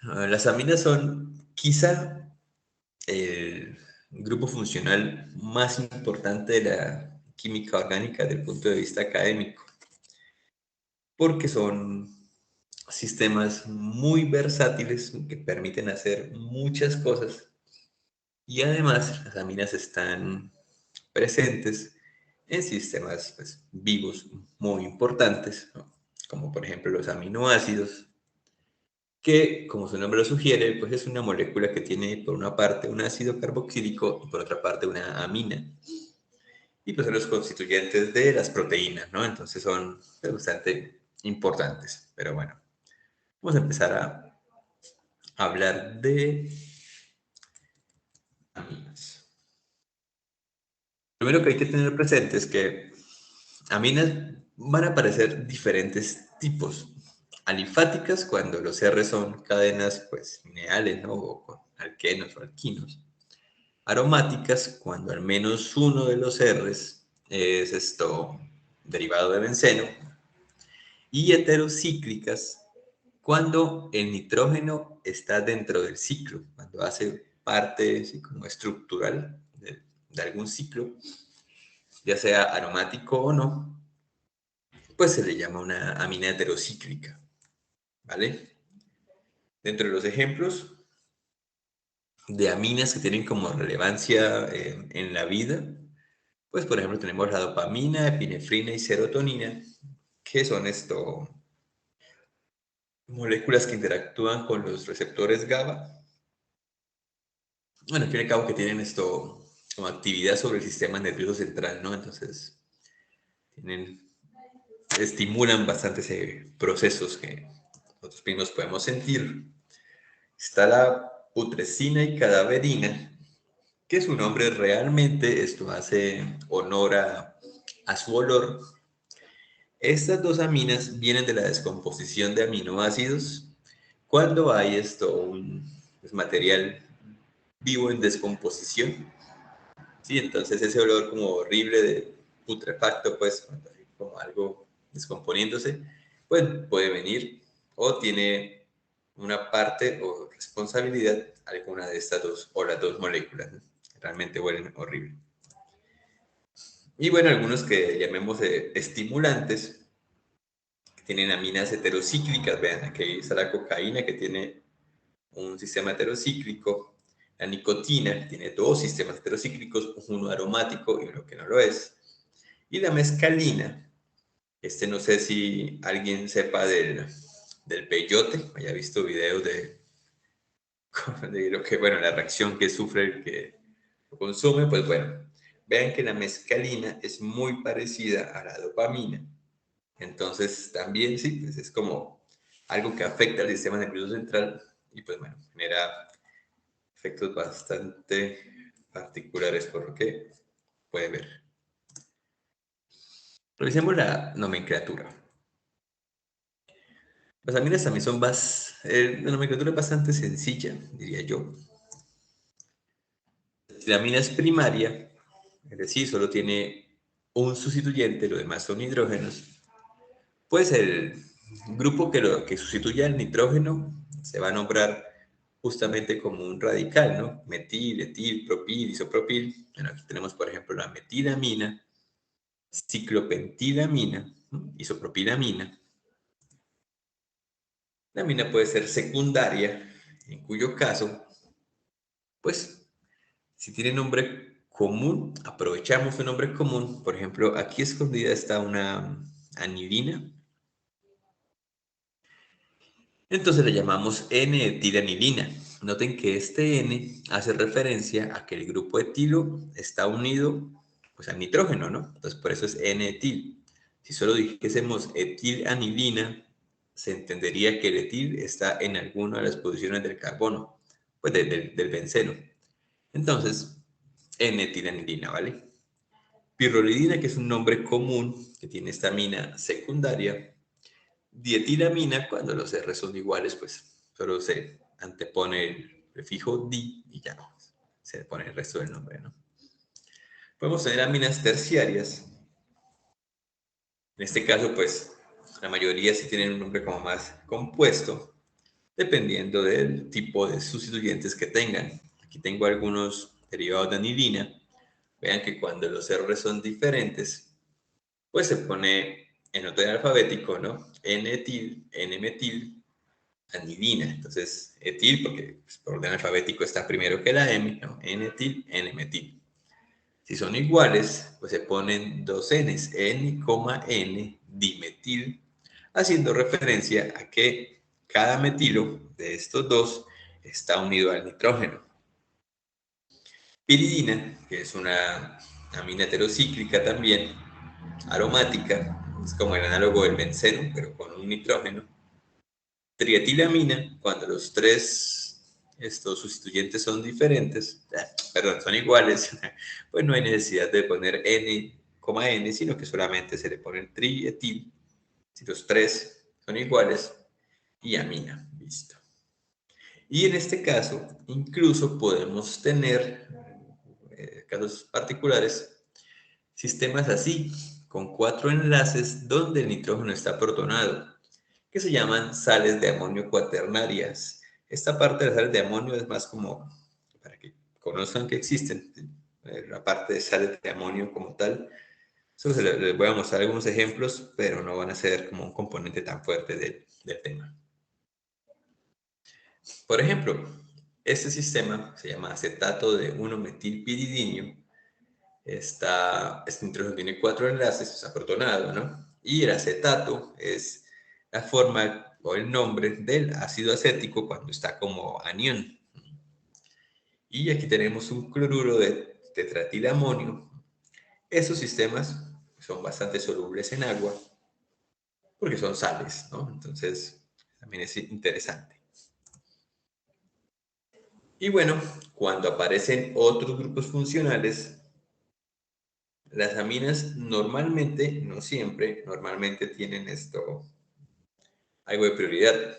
Las aminas son quizá el grupo funcional más importante de la química orgánica desde el punto de vista académico, porque son sistemas muy versátiles que permiten hacer muchas cosas y además las aminas están presentes en sistemas pues, vivos muy importantes, ¿no? Como por ejemplo los aminoácidos, que como su nombre lo sugiere, pues es una molécula que tiene por una parte un ácido carboxílico y por otra parte una amina. Y pues son los constituyentes de las proteínas, ¿no? Entonces son bastante importantes. Pero bueno, vamos a empezar a hablar de aminas. Lo primero que hay que tener presente es que aminas van a aparecer diferentes tipos. Alifáticas, cuando los R son cadenas pues lineales, ¿no? O con alquenos o alquinos. Aromáticas, cuando al menos uno de los R's es esto derivado de benceno. Y heterocíclicas, cuando el nitrógeno está dentro del ciclo, cuando hace parte así como estructural de algún ciclo, ya sea aromático o no, pues se le llama una amina heterocíclica, ¿vale? Dentro de los ejemplos de aminas que tienen como relevancia en la vida, pues por ejemplo tenemos la dopamina, epinefrina y serotonina, que son moléculas que interactúan con los receptores GABA. Bueno, al fin y al cabo que tienen como actividad sobre el sistema nervioso central, ¿no? Entonces, estimulan bastantes procesos que nosotros mismos podemos sentir. Está la putrescina y cadaverina, que su nombre realmente esto hace honor a su olor. Estas dos aminas vienen de la descomposición de aminoácidos cuando hay un material vivo en descomposición. Sí, entonces ese olor como horrible de putrefacto, pues como algo descomponiéndose, pues puede venir o tiene una parte o responsabilidad alguna de estas dos o las dos moléculas, ¿no? Realmente huelen horrible. Y bueno, algunos que llamemos estimulantes, que tienen aminas heterocíclicas, vean, aquí está la cocaína que tiene un sistema heterocíclico, la nicotina tiene dos sistemas heterocíclicos, uno aromático y uno que no lo es. Y la mescalina, no sé si alguien sepa del peyote, haya visto videos de lo que, bueno, la reacción que sufre el que lo consume, pues bueno, vean que la mescalina es muy parecida a la dopamina. Entonces, también sí, pues es como algo que afecta al sistema nervioso central y pues bueno, genera efectos bastante particulares por lo que puede ver. Revisemos la nomenclatura. Las aminas también son la nomenclatura es bastante sencilla, diría yo. La amina es primaria, es decir, solo tiene un sustituyente, lo demás son hidrógenos. Pues el grupo que sustituye al nitrógeno se va a nombrar justamente como un radical, ¿no? Metil, etil, propil, isopropil. Bueno, aquí tenemos, por ejemplo, la metilamina, ciclopentilamina, isopropilamina. La amina puede ser secundaria, en cuyo caso, pues, si tiene nombre común, aprovechamos su nombre común. Por ejemplo, aquí escondida está una anilina. Entonces le llamamos N-etilanilina. Noten que este N hace referencia a que el grupo etilo está unido pues, al nitrógeno, ¿no? Entonces por eso es N-etil. Si solo dijésemos etilanilina, se entendería que el etil está en alguna de las posiciones del carbono, pues del benceno. Entonces, N-etilanilina, ¿vale? Pirrolidina, que es un nombre común que tiene esta amina secundaria. Dietilamina, cuando los R son iguales, pues solo se antepone el prefijo di y ya se pone el resto del nombre, ¿no? Podemos tener aminas terciarias. En este caso, pues la mayoría sí tienen un nombre como más compuesto. dependiendo del tipo de sustituyentes que tengan. Aquí tengo algunos derivados de anilina. Vean que cuando los errores son diferentes, pues se pone en orden alfabético, ¿no? N-etil, N-metil, anilina. Entonces, etil, porque pues, por orden alfabético está primero que la M, ¿no? N-etil, N-metil. Si son iguales, pues se ponen dos Ns, N, dimetil, haciendo referencia a que cada metilo de estos dos está unido al nitrógeno. Piridina, que es una amina heterocíclica también, aromática, es como el análogo del benceno, pero con un nitrógeno. Trietilamina, cuando los tres estos sustituyentes son diferentes, perdón, son iguales, pues no hay necesidad de poner N, sino que solamente se le pone el trietil, si los tres son iguales, y amina, listo. Y en este caso, incluso podemos tener, casos particulares, sistemas así, con 4 enlaces donde el nitrógeno está protonado, que se llaman sales de amonio cuaternarias. Esta parte de las sales de amonio es más como para que conozcan que existen, la parte de sales de amonio como tal. Eso les voy a mostrar algunos ejemplos, pero no van a ser como un componente tan fuerte del tema. Por ejemplo, este sistema se llama acetato de 1-metilpiridinio. Este nitrógeno tiene 4 enlaces, está protonado, ¿no? Y el acetato es la forma o el nombre del ácido acético cuando está como anión. Y aquí tenemos un cloruro de tetratilamonio. Esos sistemas son bastante solubles en agua porque son sales, ¿no? Entonces, también es interesante. Y bueno, cuando aparecen otros grupos funcionales, las aminas normalmente, no siempre, normalmente tienen algo de prioridad.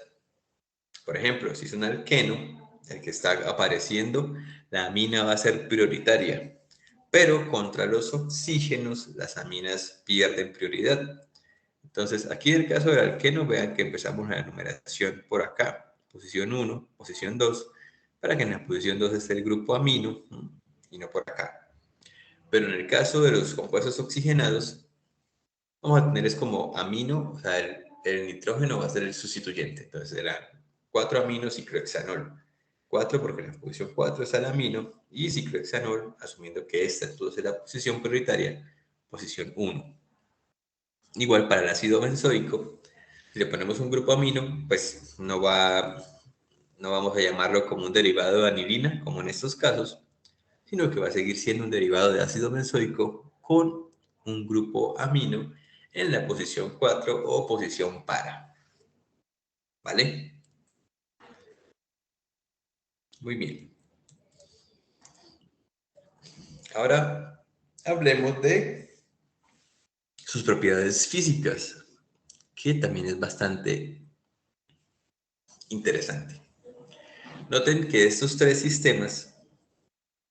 Por ejemplo, si es un alqueno, el que está apareciendo, la amina va a ser prioritaria. Pero contra los oxígenos, las aminas pierden prioridad. Entonces, aquí en el caso del alqueno, vean que empezamos la numeración por acá. Posición 1, posición 2, para que en la posición 2 esté el grupo amino y no por acá. Pero en el caso de los compuestos oxigenados, vamos a tener es como amino, o sea, el nitrógeno va a ser el sustituyente. Entonces será 4-amino ciclohexanol. 4 porque en la posición 4 está el amino y ciclohexanol, asumiendo que esta entonces es la posición prioritaria, posición 1. Igual para el ácido benzoico, si le ponemos un grupo amino, pues no vamos a llamarlo como un derivado de anilina, como en estos casos, sino que va a seguir siendo un derivado de ácido benzoico con un grupo amino en la posición 4 o posición para. ¿Vale? Muy bien. Ahora hablemos de sus propiedades físicas, que también es bastante interesante. Noten que estos tres sistemas,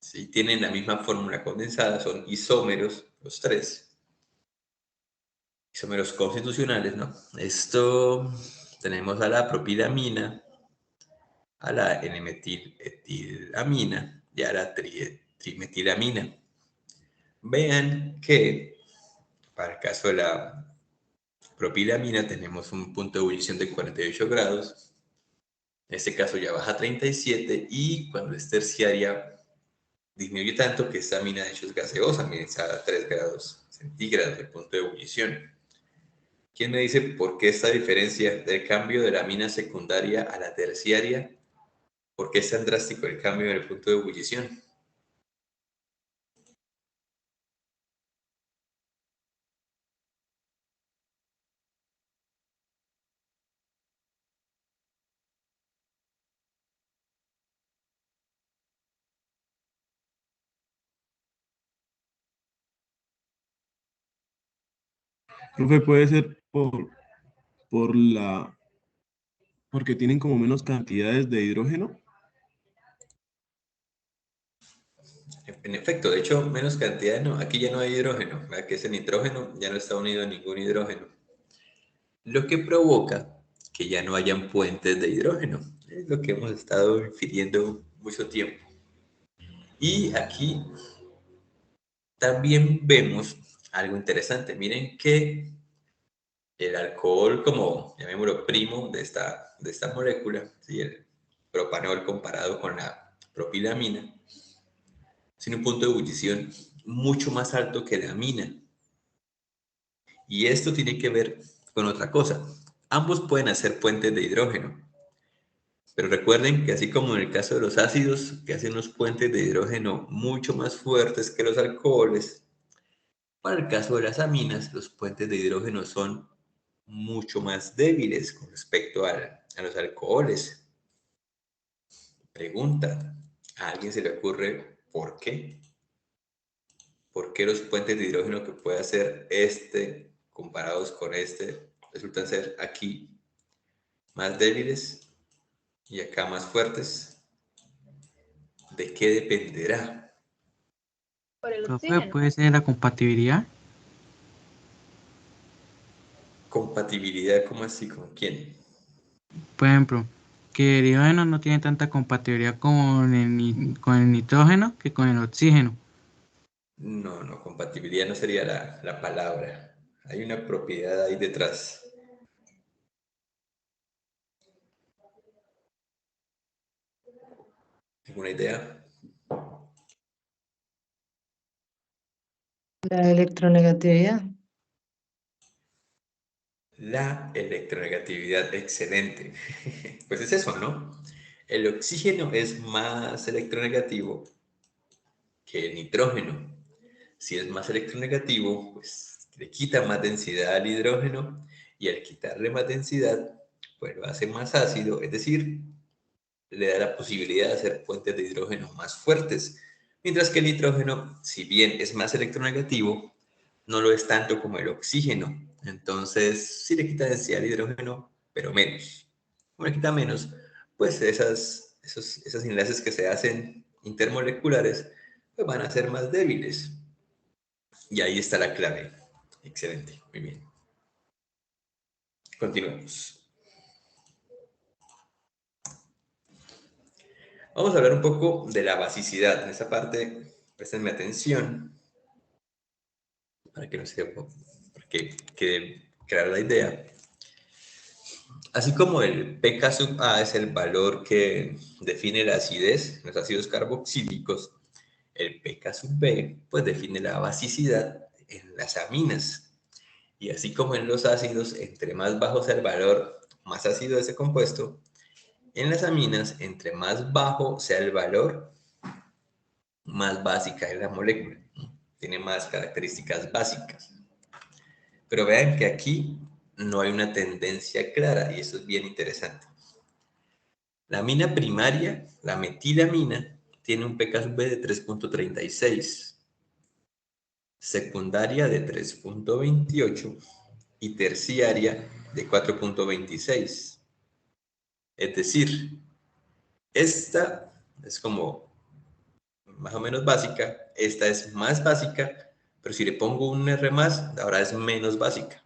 si tienen la misma fórmula condensada, son isómeros, los tres, isómeros constitucionales, ¿no? Esto tenemos a la propilamina, a la N-metiletilamina y a la trimetilamina. Vean que para el caso de la propilamina tenemos un punto de ebullición de 48 grados. En este caso ya baja a 37 y cuando es terciaria disminuye tanto que esta amina de hecho es gaseosa, miren, está a 3 grados centígrados el punto de ebullición. ¿Quién me dice por qué esta diferencia del cambio de la amina secundaria a la terciaria? ¿Por qué es tan drástico el cambio en el punto de ebullición? Profe, puede ser por porque tienen como menos cantidades de hidrógeno. En efecto, de hecho, menos cantidad no. Aquí ya no hay hidrógeno. ¿Verdad? Que ese nitrógeno ya no está unido a ningún hidrógeno. Lo que provoca que ya no hayan puentes de hidrógeno. Es lo que hemos estado infiriendo mucho tiempo. Y aquí también vemos algo interesante. Miren que el alcohol, como llamémoslo primo de esta molécula, ¿sí? El propanol comparado con la propilamina, tiene un punto de ebullición mucho más alto que la amina. Y esto tiene que ver con otra cosa. Ambos pueden hacer puentes de hidrógeno, pero recuerden que así como en el caso de los ácidos, que hacen unos puentes de hidrógeno mucho más fuertes que los alcoholes, para el caso de las aminas, los puentes de hidrógeno son mucho más débiles con respecto a los alcoholes. Pregunta, ¿a alguien se le ocurre por qué? ¿Por qué los puentes de hidrógeno que puede hacer este comparados con este resultan ser aquí más débiles y acá más fuertes? ¿De qué dependerá? Por el Profe, oxígeno. puede ser la compatibilidad. ¿Compatibilidad cómo así? ¿Con quién? Por ejemplo, que el hidrógeno no tiene tanta compatibilidad con el nitrógeno que con el oxígeno. No, no, compatibilidad no sería la palabra. Hay una propiedad ahí detrás. ¿Alguna idea? La electronegatividad. La electronegatividad, excelente. Pues es eso, ¿no? El oxígeno es más electronegativo que el nitrógeno. Si es más electronegativo, pues le quita más densidad al hidrógeno y al quitarle más densidad, pues lo hace más ácido, es decir, le da la posibilidad de hacer puentes de hidrógeno más fuertes. Mientras que el nitrógeno, si bien es más electronegativo, no lo es tanto como el oxígeno. Entonces, sí le quita densidad al hidrógeno, pero menos. Como le quita menos, pues esos enlaces que se hacen intermoleculares pues van a ser más débiles. Y ahí está la clave. Excelente, muy bien. Continuemos. Vamos a hablar un poco de la basicidad. En esa parte, préstenme atención para que no se, para que quede clara la idea. Así como el pK sub A es el valor que define la acidez en los ácidos carboxílicos, el pK sub B pues define la basicidad en las aminas. Y así como en los ácidos, entre más bajo sea el valor, más ácido ese compuesto, en las aminas, entre más bajo sea el valor, más básica es la molécula. Tiene más características básicas. Pero vean que aquí no hay una tendencia clara y eso es bien interesante. La amina primaria, la metilamina, tiene un pKb de 3.36, secundaria de 3.28 y terciaria de 4.26. Es decir, esta es como más o menos básica, esta es más básica, pero si le pongo un R más, ahora es menos básica.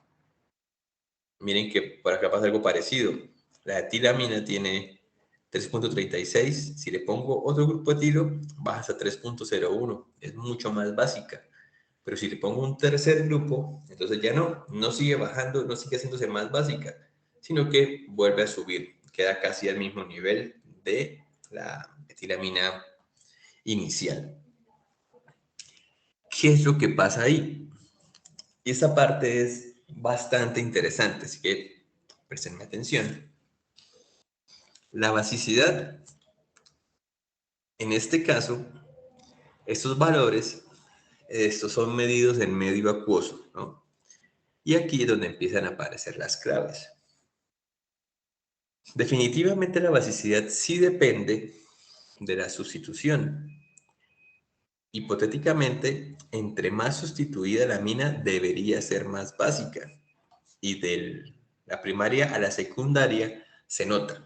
Miren que por acá pasa algo parecido. La etilamina tiene 3.36. Si le pongo otro grupo etilo, baja hasta 3.01. Es mucho más básica. Pero si le pongo un tercer grupo, entonces ya no sigue bajando, no sigue haciéndose más básica, sino que vuelve a subir. Queda casi al mismo nivel de la etilamina inicial. ¿Qué es lo que pasa ahí? Y esta parte es bastante interesante, así que prestenme atención. La basicidad, en este caso, estos valores, estos son medidos en medio acuoso, ¿no? Y aquí es donde empiezan a aparecer las claves. Definitivamente la basicidad sí depende de la sustitución. Hipotéticamente, entre más sustituida la amina debería ser más básica. Y de la primaria a la secundaria se nota.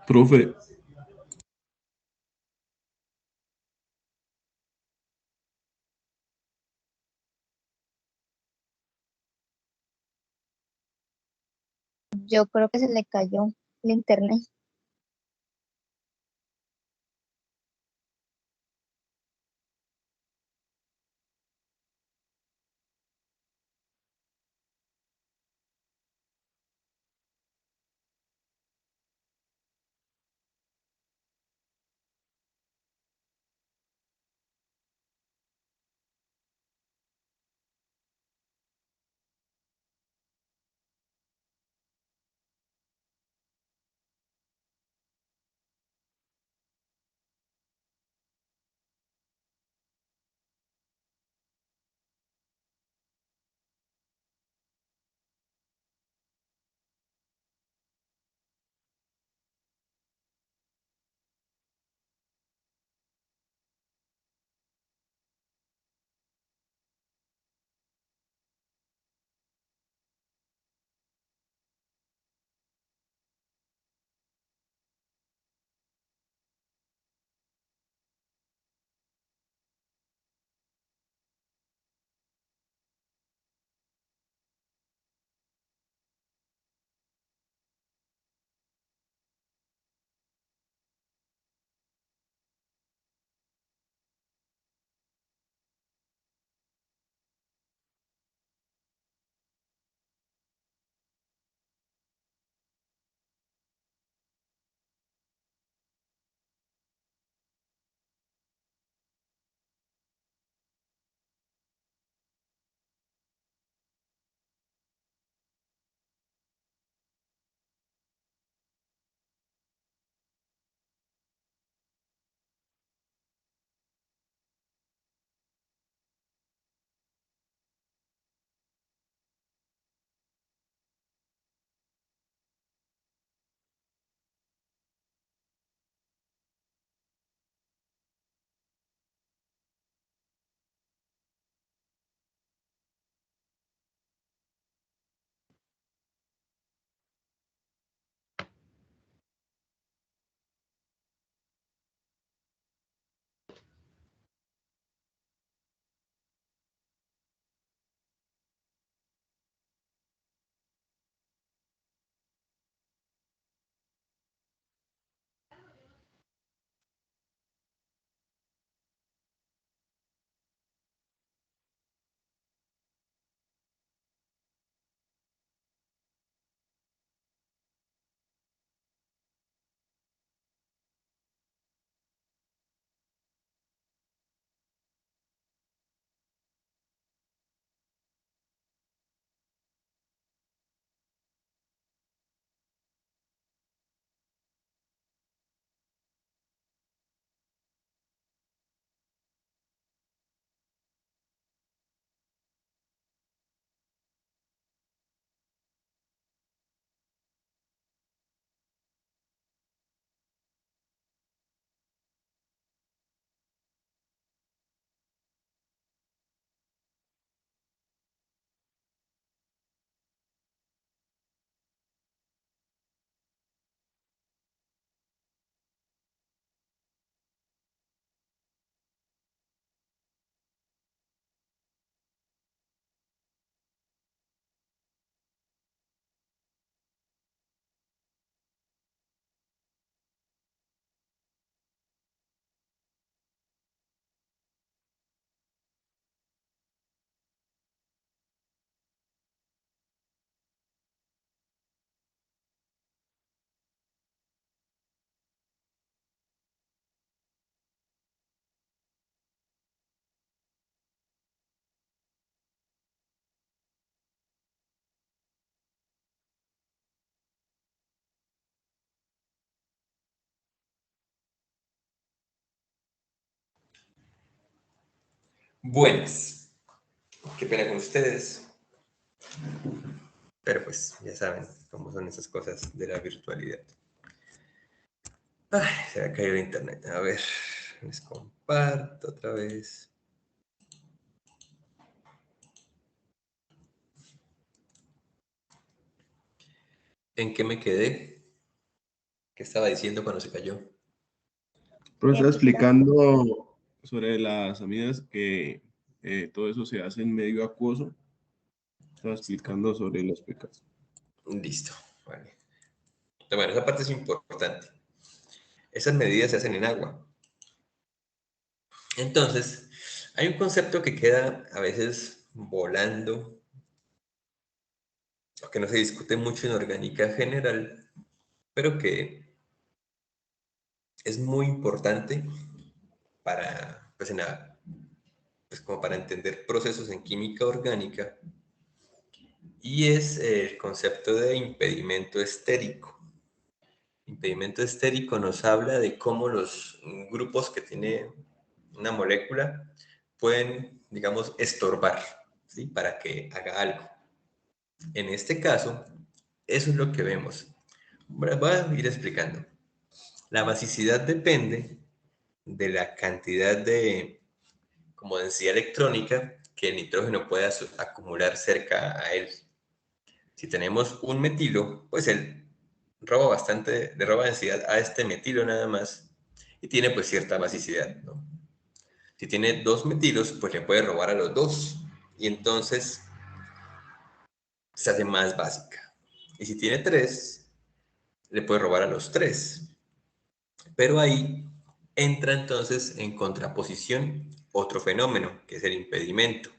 Profe, Yo creo que se le cayó el internet. Buenas. Qué pena con ustedes. Pero pues ya saben cómo son esas cosas de la virtualidad. Ay, se me ha caído el internet. A ver, les comparto otra vez. ¿En qué me quedé? Que estaba diciendo cuando se cayó? Pero estaba Que quisiera- explicando sobre las amigas que todo eso se hace en medio acuoso. Estaba explicando sobre los pecados. Listo, vale. Bueno, esa parte es importante. Esas medidas se hacen en agua. Entonces, hay un concepto que queda a veces volando, o que no se discute mucho en orgánica general, pero que es muy importante para, pues, pues como para entender procesos en química orgánica, y es el concepto de impedimento estérico. Impedimento estérico nos habla de cómo los grupos que tiene una molécula pueden, digamos, estorbar, ¿sí? Para que haga algo. En este caso, eso es lo que vemos. Voy a ir explicando. La basicidad depende de la cantidad de, como densidad electrónica que el nitrógeno pueda acumular cerca a él. Si tenemos un metilo, pues él roba bastante, le roba densidad a este metilo nada más y tiene pues cierta basicidad, ¿no? Si tiene dos metilos, pues le puede robar a los dos y entonces se hace más básica. Y si tiene tres, le puede robar a los tres. Pero ahí entra entonces en contraposición otro fenómeno, que es el impedimento.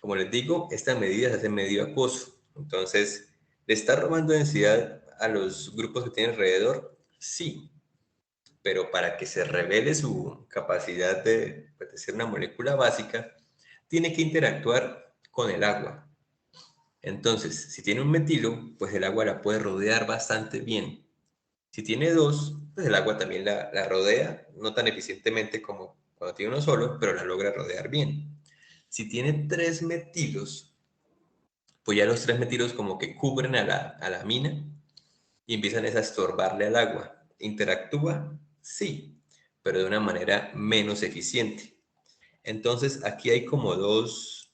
Como les digo, esta medida se hace medio acuoso. Entonces, ¿le está robando densidad a los grupos que tiene alrededor? Sí, pero para que se revele su capacidad pues, de ser una molécula básica, tiene que interactuar con el agua. Entonces, si tiene un metilo, pues el agua la puede rodear bastante bien. Si tiene dos, pues el agua también la rodea, no tan eficientemente como cuando tiene uno solo, pero la logra rodear bien. Si tiene tres metilos, pues ya los tres metilos como que cubren a la mina y empiezan a estorbarle al agua. ¿Interactúa? Sí, pero de una manera menos eficiente. Entonces aquí hay como dos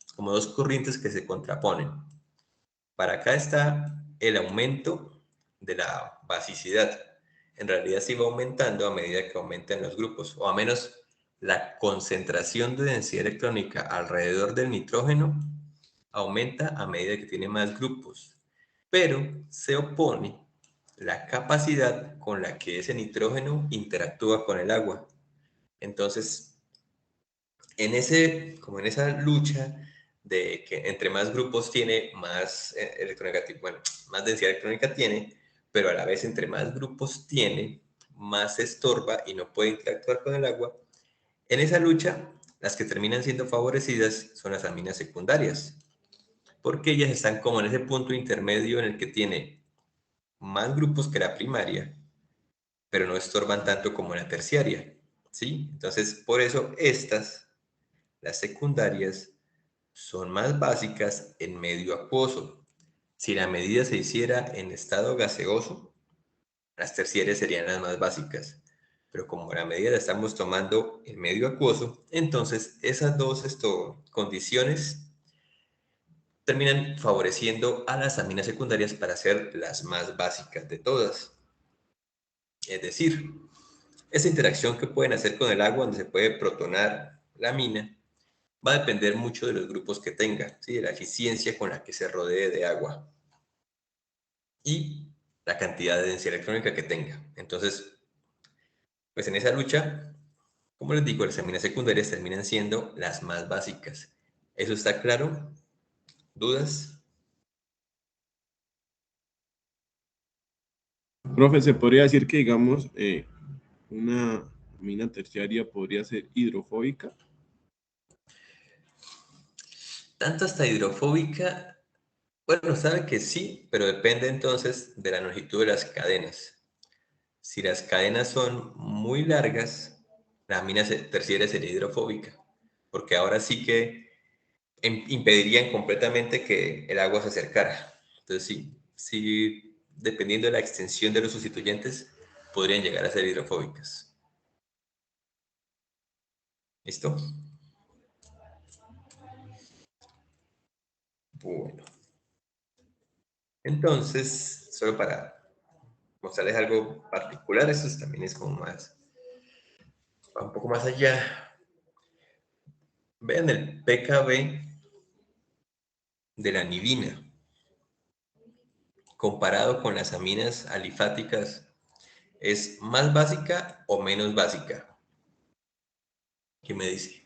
corrientes que se contraponen. Para acá está el aumento de la basicidad. En realidad sí va aumentando a medida que aumentan los grupos, o a menos la concentración de densidad electrónica alrededor del nitrógeno aumenta a medida que tiene más grupos, pero se opone la capacidad con la que ese nitrógeno interactúa con el agua. Entonces, como en esa lucha de que entre más grupos tiene, más electrónica, bueno, más densidad electrónica tiene, pero a la vez entre más grupos tiene, más se estorba y no puede interactuar con el agua. En esa lucha, las que terminan siendo favorecidas son las aminas secundarias, porque ellas están como en ese punto intermedio en el que tiene más grupos que la primaria, pero no estorban tanto como la terciaria, ¿sí? Entonces, por eso las secundarias, son más básicas en medio acuoso. Si la medida se hiciera en estado gaseoso, las terciarias serían las más básicas. Pero como la medida la estamos tomando en medio acuoso, entonces esas dos condiciones terminan favoreciendo a las aminas secundarias para ser las más básicas de todas. Es decir, esa interacción que pueden hacer con el agua, donde se puede protonar la amina, va a depender mucho de los grupos que tenga, ¿sí? De la eficiencia con la que se rodee de agua y la cantidad de densidad electrónica que tenga. Entonces, pues en esa lucha, como les digo, las aminas secundarias terminan siendo las más básicas. ¿Eso está claro? ¿Dudas? Profe, ¿se podría decir que, digamos, una amina terciaria podría ser hidrofóbica? Tanto hasta hidrofóbica, bueno, sabe que sí, pero depende entonces de la longitud de las cadenas. Si las cadenas son muy largas, la amina terciaria sería hidrofóbica, porque ahora sí que impedirían completamente que el agua se acercara. Entonces, sí, sí, dependiendo de la extensión de los sustituyentes, podrían llegar a ser hidrofóbicas. ¿Listo? Bueno. Entonces, solo para mostrarles algo particular. Esto también es como más, va un poco más allá. Vean el pKb de la anidina comparado con las aminas alifáticas. ¿Es más básica o menos básica? ¿Qué me dice?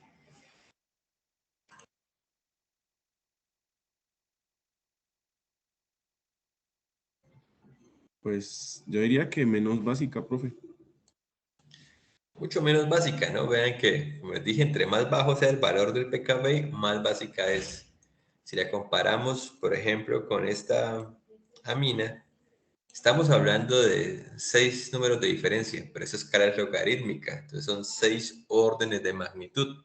Pues yo diría que menos básica, profe. Mucho menos básica, ¿no? Vean que, como les dije, entre más bajo sea el valor del pKb, más básica es. Si la comparamos, por ejemplo, con esta amina, estamos hablando de 6 números de diferencia, pero esa escala es logarítmica, entonces son 6 órdenes de magnitud.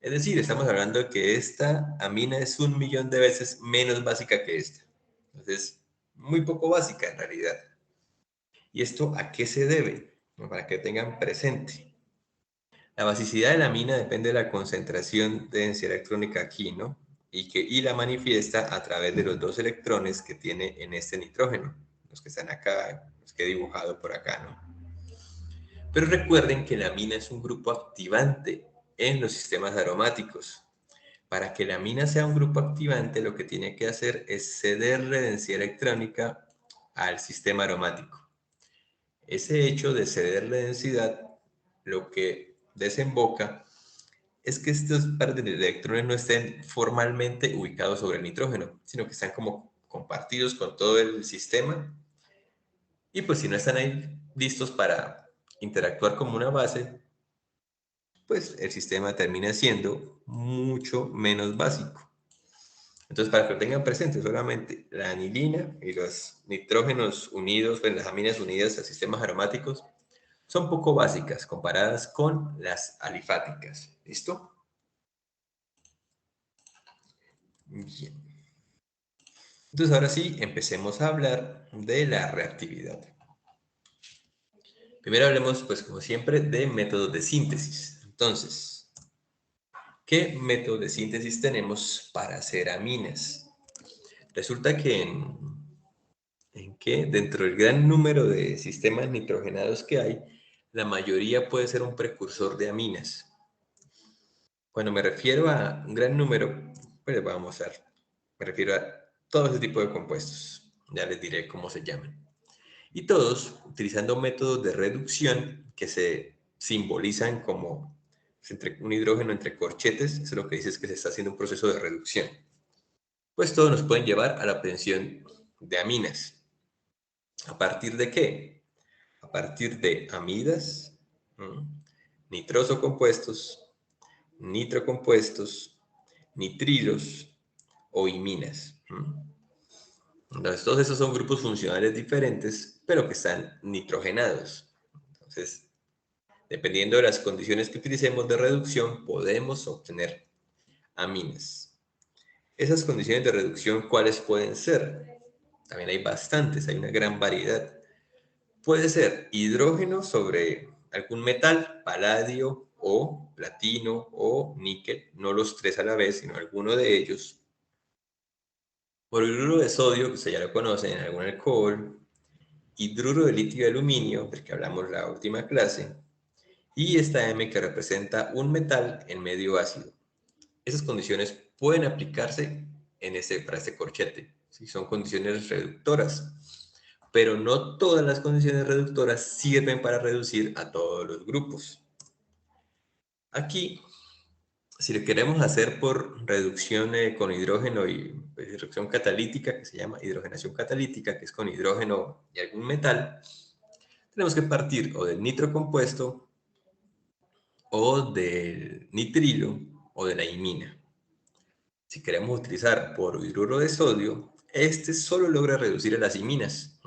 Es decir, estamos hablando de que esta amina es 1.000.000 de veces menos básica que esta. Entonces, muy poco básica en realidad. ¿Y esto a qué se debe? Para que tengan presente. La basicidad de la amina depende de la concentración de densidad electrónica aquí, ¿no? Y la manifiesta a través de los 2 electrones que tiene en este nitrógeno, los que están acá, los que he dibujado por acá, ¿no? Pero recuerden que la amina es un grupo activante en los sistemas aromáticos. Para que la amina sea un grupo activante, lo que tiene que hacer es cederle densidad electrónica al sistema aromático. Ese hecho de cederle densidad, lo que desemboca es que estos pares de electrones no estén formalmente ubicados sobre el nitrógeno, sino que están como compartidos con todo el sistema. Y pues si no están ahí listos para interactuar como una base, pues el sistema termina siendo mucho menos básico. Entonces, para que lo tengan presente, solamente la anilina y los nitrógenos unidos, pues las aminas unidas a sistemas aromáticos, son poco básicas comparadas con las alifáticas. ¿Listo? Bien. Entonces, ahora sí, empecemos a hablar de la reactividad. Primero hablemos, pues como siempre, de métodos de síntesis. Entonces, ¿qué método de síntesis tenemos para hacer aminas? Resulta que dentro del gran número de sistemas nitrogenados que hay, la mayoría puede ser un precursor de aminas. Cuando me refiero a un gran número, pues vamos a ver, me refiero a todo ese tipo de compuestos. Ya les diré cómo se llaman. Y todos utilizando métodos de reducción que se simbolizan como un hidrógeno entre corchetes. Eso es lo que dice, es que se está haciendo un proceso de reducción. Pues todos nos pueden llevar a la obtención de aminas. ¿A partir de qué? A partir de amidas, nitrosocompuestos, nitrocompuestos, nitrilos o iminas. Entonces, todos esos son grupos funcionales diferentes, pero que están nitrogenados. Entonces, dependiendo de las condiciones que utilicemos de reducción, podemos obtener aminas. Esas condiciones de reducción, ¿cuáles pueden ser? También hay bastantes, hay una gran variedad. Puede ser hidrógeno sobre algún metal, paladio o platino o níquel, no los 3 a la vez, sino alguno de ellos. Cloruro de sodio, que ustedes ya lo conocen, algún alcohol. Hidruro de litio de aluminio, del que hablamos la última clase. Y esta M que representa un metal en medio ácido. Esas condiciones pueden aplicarse para este corchete. ¿Sí? Son condiciones reductoras. Pero no todas las condiciones reductoras sirven para reducir a todos los grupos. Aquí, si lo queremos hacer por reducción con hidrógeno y pues, reducción catalítica, que se llama hidrogenación catalítica, que es con hidrógeno y algún metal, tenemos que partir o del nitro compuesto o del nitrilo o de la imina. Si queremos utilizar hidruro de sodio, este solo logra reducir a las iminas.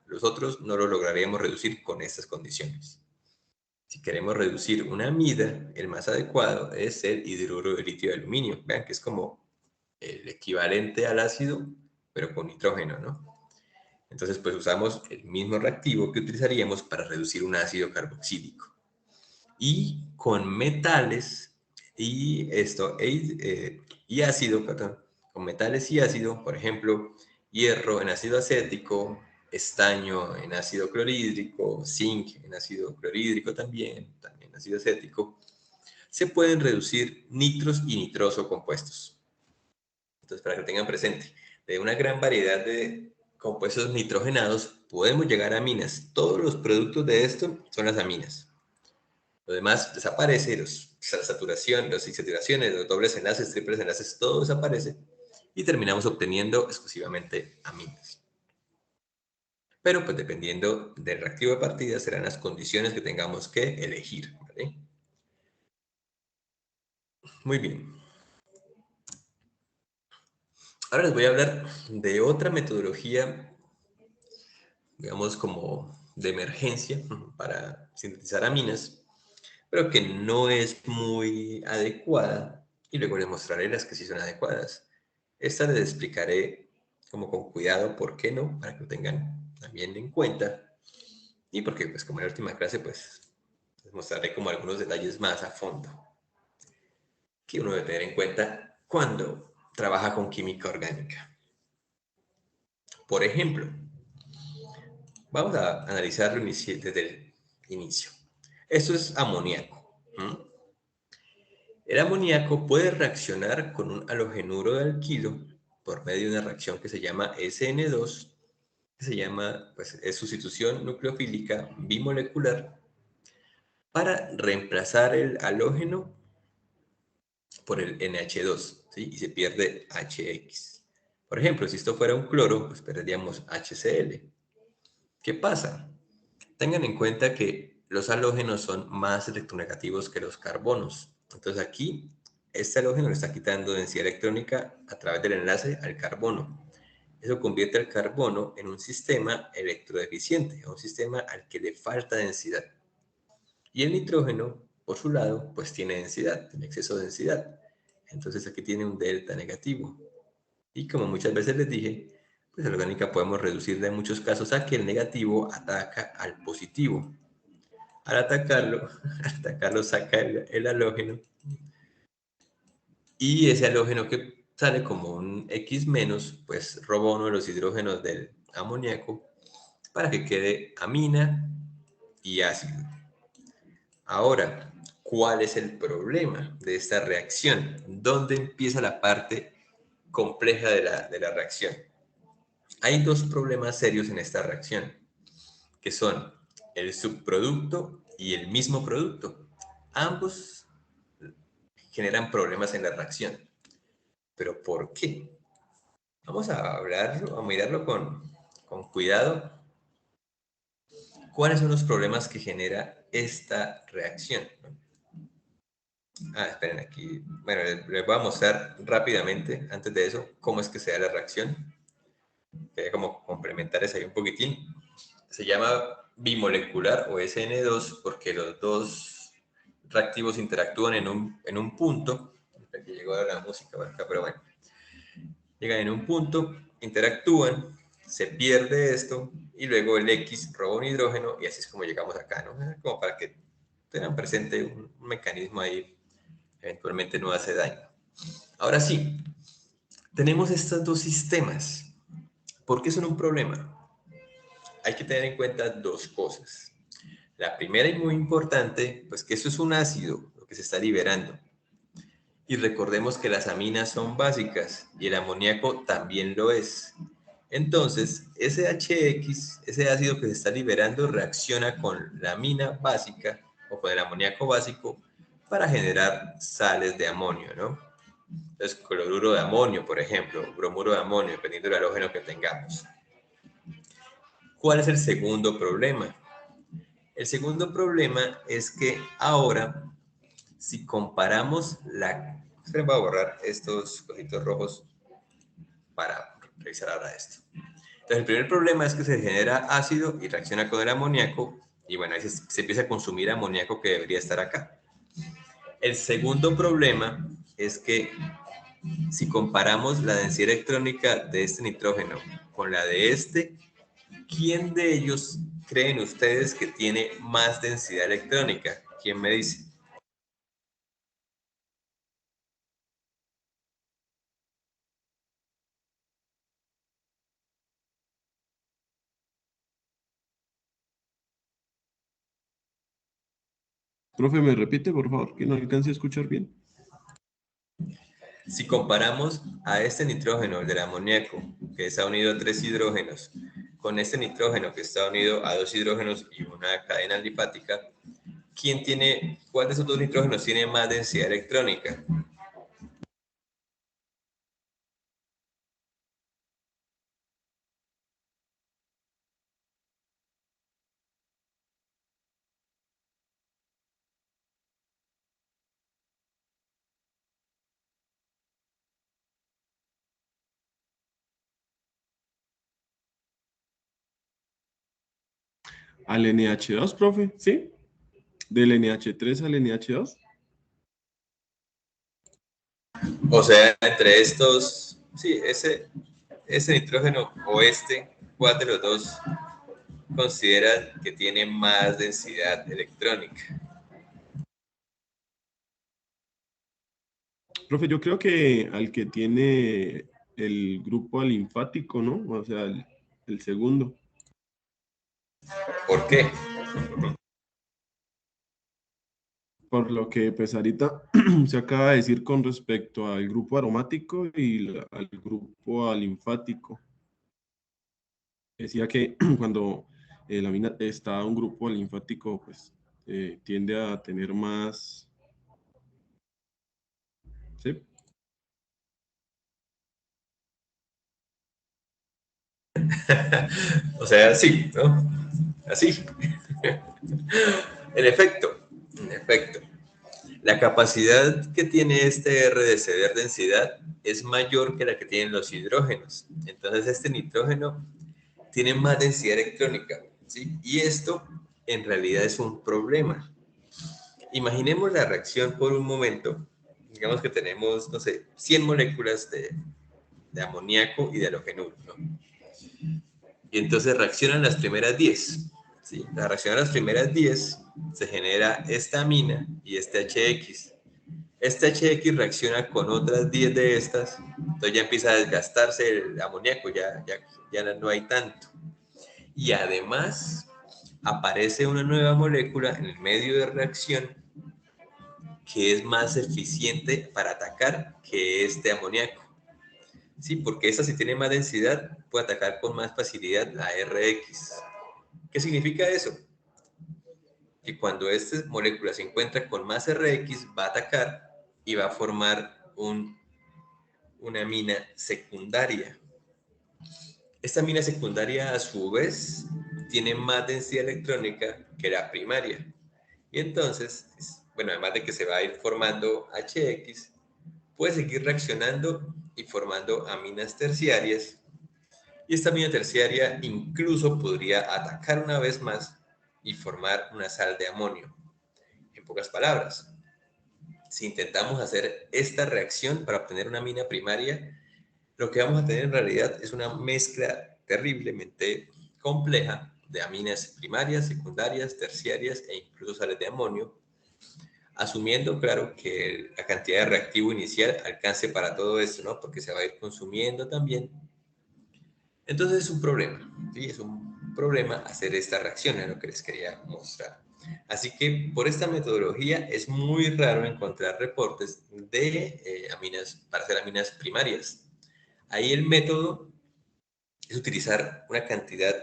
Los otros no lo lograríamos reducir con estas condiciones. Si queremos reducir una amida, el más adecuado es el hidruro de litio de aluminio. Vean que es como el equivalente al ácido, pero con nitrógeno, ¿no? Entonces, pues usamos el mismo reactivo que utilizaríamos para reducir un ácido carboxílico. Y con metales y ácido, perdón, con metales y ácido, por ejemplo, hierro en ácido acético, estaño en ácido clorhídrico, zinc en ácido clorhídrico también ácido acético, se pueden reducir nitros y nitroso compuestos. Entonces, para que lo tengan presente, de una gran variedad de compuestos nitrogenados podemos llegar a aminas. Todos los productos de esto son las aminas. Lo demás desaparece, la saturación, las insaturaciones, los dobles enlaces, triples enlaces, todo desaparece y terminamos obteniendo exclusivamente aminas. Pero pues dependiendo del reactivo de partida serán las condiciones que tengamos que elegir, ¿vale? Muy bien. Ahora les voy a hablar de otra metodología, digamos como de emergencia para sintetizar aminas, pero que no es muy adecuada y luego les mostraré las que sí son adecuadas. Esta les explicaré como con cuidado por qué no, para que lo tengan también en cuenta y porque pues como en la última clase pues les mostraré como algunos detalles más a fondo que uno debe tener en cuenta cuando trabaja con química orgánica. Por ejemplo, vamos a analizarlo desde el inicio. Esto es amoníaco. El amoníaco puede reaccionar con un halogenuro de alquilo por medio de una reacción que se llama SN2, que se llama, pues, es sustitución nucleofílica bimolecular, para reemplazar el halógeno por el NH2, ¿sí? Y se pierde HX. Por ejemplo, si esto fuera un cloro, pues perderíamos HCl. ¿Qué pasa? Tengan en cuenta que los halógenos son más electronegativos que los carbonos. Entonces aquí, este halógeno le está quitando densidad electrónica a través del enlace al carbono. Eso convierte al carbono en un sistema electrodeficiente, un sistema al que le falta densidad. Y el nitrógeno, por su lado, pues tiene densidad, tiene exceso de densidad. Entonces aquí tiene un delta negativo. Y como muchas veces les dije, pues en la orgánica podemos reducirla en muchos casos a que el negativo ataca al positivo. Al atacarlo saca el halógeno y ese halógeno que sale como un X menos, pues roba uno de los hidrógenos del amoníaco para que quede amina y ácido. Ahora, ¿cuál es el problema de esta reacción? ¿Dónde empieza la parte compleja de la reacción? Hay dos problemas serios en esta reacción, que son el subproducto y el mismo producto. Ambos generan problemas en la reacción. ¿Pero por qué? Vamos a hablarlo, a mirarlo con cuidado. ¿Cuáles son los problemas que genera esta reacción? Esperen aquí. Bueno, les voy a mostrar rápidamente, antes de eso, cómo es que se da la reacción. Quería como complementar eso ahí un poquitín. Se llama bimolecular o SN2 porque los dos reactivos interactúan en un punto. Aquí llegó la música por acá, pero bueno. Llegan en un punto, interactúan, se pierde esto y luego el X roba un hidrógeno y así es como llegamos acá, ¿no? Como para que tengan presente un mecanismo ahí, eventualmente no hace daño. Ahora sí, tenemos estos dos sistemas. ¿Por qué son un problema? Hay que tener en cuenta dos cosas. La primera y muy importante, pues que eso es un ácido, lo que se está liberando. Y recordemos que las aminas son básicas y el amoníaco también lo es. Entonces, ese HX, ese ácido que se está liberando, reacciona con la amina básica o con el amoníaco básico para generar sales de amonio, ¿no? Entonces, cloruro de amonio, por ejemplo, bromuro de amonio, dependiendo del halógeno que tengamos. ¿Cuál es el segundo problema? El segundo problema es que ahora, si comparamos la... Voy a borrar estos cositos rojos para revisar ahora esto. Entonces, el primer problema es que se genera ácido y reacciona con el amoníaco, y bueno, ahí se empieza a consumir amoníaco que debería estar acá. El segundo problema es que si comparamos la densidad electrónica de este nitrógeno con la de este, ¿quién de ellos creen ustedes que tiene más densidad electrónica? ¿Quién me dice? Profe, ¿me repite, por favor, que no alcance a escuchar bien? Si comparamos a este nitrógeno, el del amoníaco, que está unido a 3 hidrógenos, con este nitrógeno que está unido a 2 hidrógenos y una cadena alifática, ¿cuál de esos dos nitrógenos tiene más densidad electrónica? Al NH2, profe, ¿sí? Del NH3 al NH2. O sea, entre estos, sí, ese nitrógeno o ¿cuál de los dos consideran que tiene más densidad electrónica? Profe, yo creo que al que tiene el grupo alinfático, ¿no? O sea, el segundo. ¿Por qué? Por lo que pues ahorita se acaba de decir con respecto al grupo aromático y al grupo alinfático. Decía que cuando la amina está un grupo alinfático, pues tiende a tener más, ¿sí? O sea, sí, ¿no? Así. En efecto, la capacidad que tiene este R de ceder densidad es mayor que la que tienen los hidrógenos. Entonces, este nitrógeno tiene más densidad electrónica, ¿sí? Y esto en realidad es un problema. Imaginemos la reacción por un momento. Digamos que tenemos, no sé, 100 moléculas de amoníaco y de halogenuro, ¿no? Y entonces reaccionan las primeras 10. ¿Sí? La reacción a las primeras 10 se genera esta amina y este HX. Este HX reacciona con otras 10 de estas, entonces ya empieza a desgastarse el amoníaco, ya no hay tanto. Y además aparece una nueva molécula en el medio de reacción que es más eficiente para atacar que este amoníaco. Sí, porque esta si tiene más densidad puede atacar con más facilidad la RX. ¿Qué significa eso? Que cuando esta molécula se encuentra con más RX va a atacar y va a formar una amina secundaria. Esta amina secundaria a su vez tiene más densidad electrónica que la primaria. Y entonces, bueno, además de que se va a ir formando HX, puede seguir reaccionando y formando aminas terciarias. Y esta amina terciaria incluso podría atacar una vez más y formar una sal de amonio. En pocas palabras, si intentamos hacer esta reacción para obtener una amina primaria, lo que vamos a tener en realidad es una mezcla terriblemente compleja de aminas primarias, secundarias, terciarias e incluso sales de amonio, asumiendo, claro, que la cantidad de reactivo inicial alcance para todo esto, ¿no? Porque se va a ir consumiendo también. Entonces es un problema, ¿sí? Es un problema hacer esta reacción, es lo que les quería mostrar. Así que por esta metodología es muy raro encontrar reportes de aminas para hacer aminas primarias. Ahí el método es utilizar una cantidad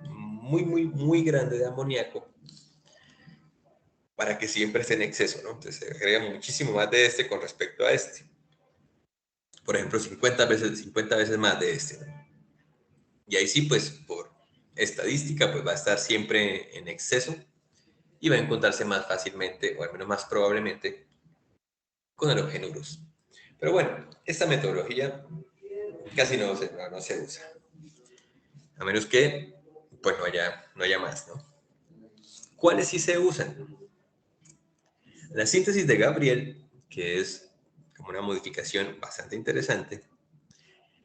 muy grande de amoníaco para que siempre esté en exceso, ¿no? Entonces se agrega muchísimo más de este con respecto a este. Por ejemplo, 50 veces más de este, ¿no? Y ahí sí, pues por estadística, pues va a estar siempre en exceso y va a encontrarse más fácilmente, o al menos más probablemente, con halogenuros. Pero bueno, esta metodología casi no se usa. A menos que, pues no haya más, ¿no? ¿Cuáles sí se usan? La síntesis de Gabriel, que es como una modificación bastante interesante,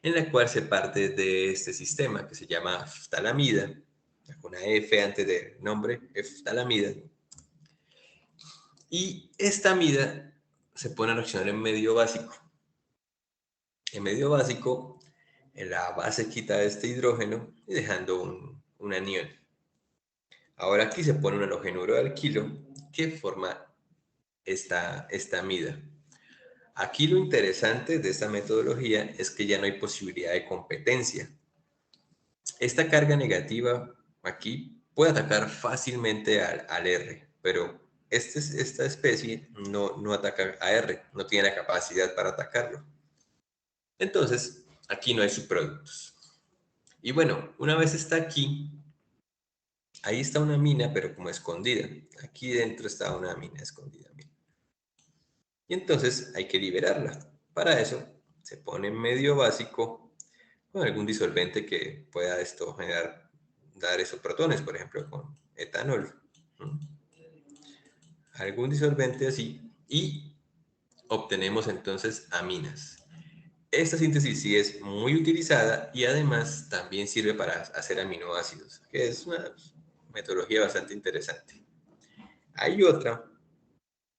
en la cual se parte de este sistema que se llama ftalamida, con una F antes del nombre, ftalamida, y esta amida se pone a reaccionar en medio básico. En medio básico, la base quita este hidrógeno y dejando un anión. Ahora aquí se pone un halogenuro de alquilo que forma esta amida. Aquí lo interesante de esta metodología es que ya no hay posibilidad de competencia. Esta carga negativa aquí puede atacar fácilmente al R, pero esta especie no ataca a R, no tiene la capacidad para atacarlo. Entonces, aquí no hay subproductos. Y bueno, una vez está aquí, ahí está una mina, pero como escondida. Aquí dentro está una mina escondida. Y entonces hay que liberarla. Para eso se pone medio básico con algún disolvente que pueda dar esos protones, por ejemplo, con etanol. Algún disolvente así y obtenemos entonces aminas. Esta síntesis sí es muy utilizada y además también sirve para hacer aminoácidos, que es una metodología bastante interesante. Hay otra.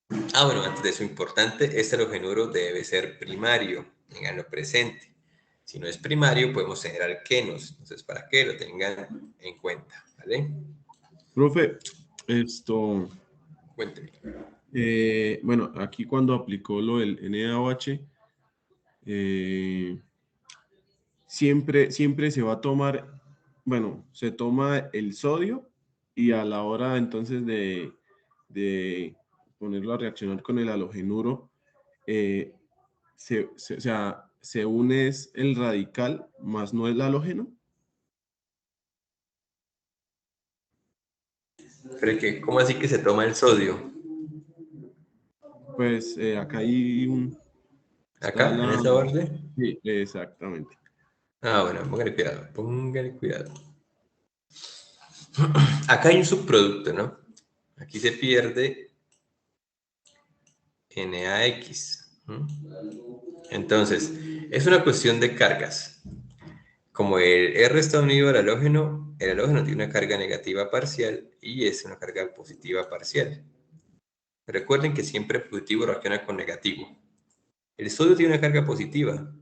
Bueno, antes de eso, importante, este halogenuro debe ser primario, tenganlo presente. Si no es primario, podemos tener alquenos, entonces para que lo tengan en cuenta, ¿vale? Profe, Cuénteme. bueno, aquí cuando aplicó lo del NaOH, siempre se va a tomar, bueno, se toma el sodio y a la hora entonces de ponerlo a reaccionar con el halogenuro, o sea, se une es el radical más no el halógeno. Pero que, ¿cómo así que se toma el sodio? Pues acá hay está ¿Acá, en esa borde? Sí, exactamente. Bueno, póngale cuidado, póngale cuidado. Acá hay un subproducto, ¿no? Aquí se pierde NaX. Entonces, es una cuestión de cargas. Como el R está unido al halógeno, el halógeno tiene una carga negativa parcial y es una carga positiva parcial. Recuerden que siempre positivo reacciona con negativo. El sodio tiene una carga positiva,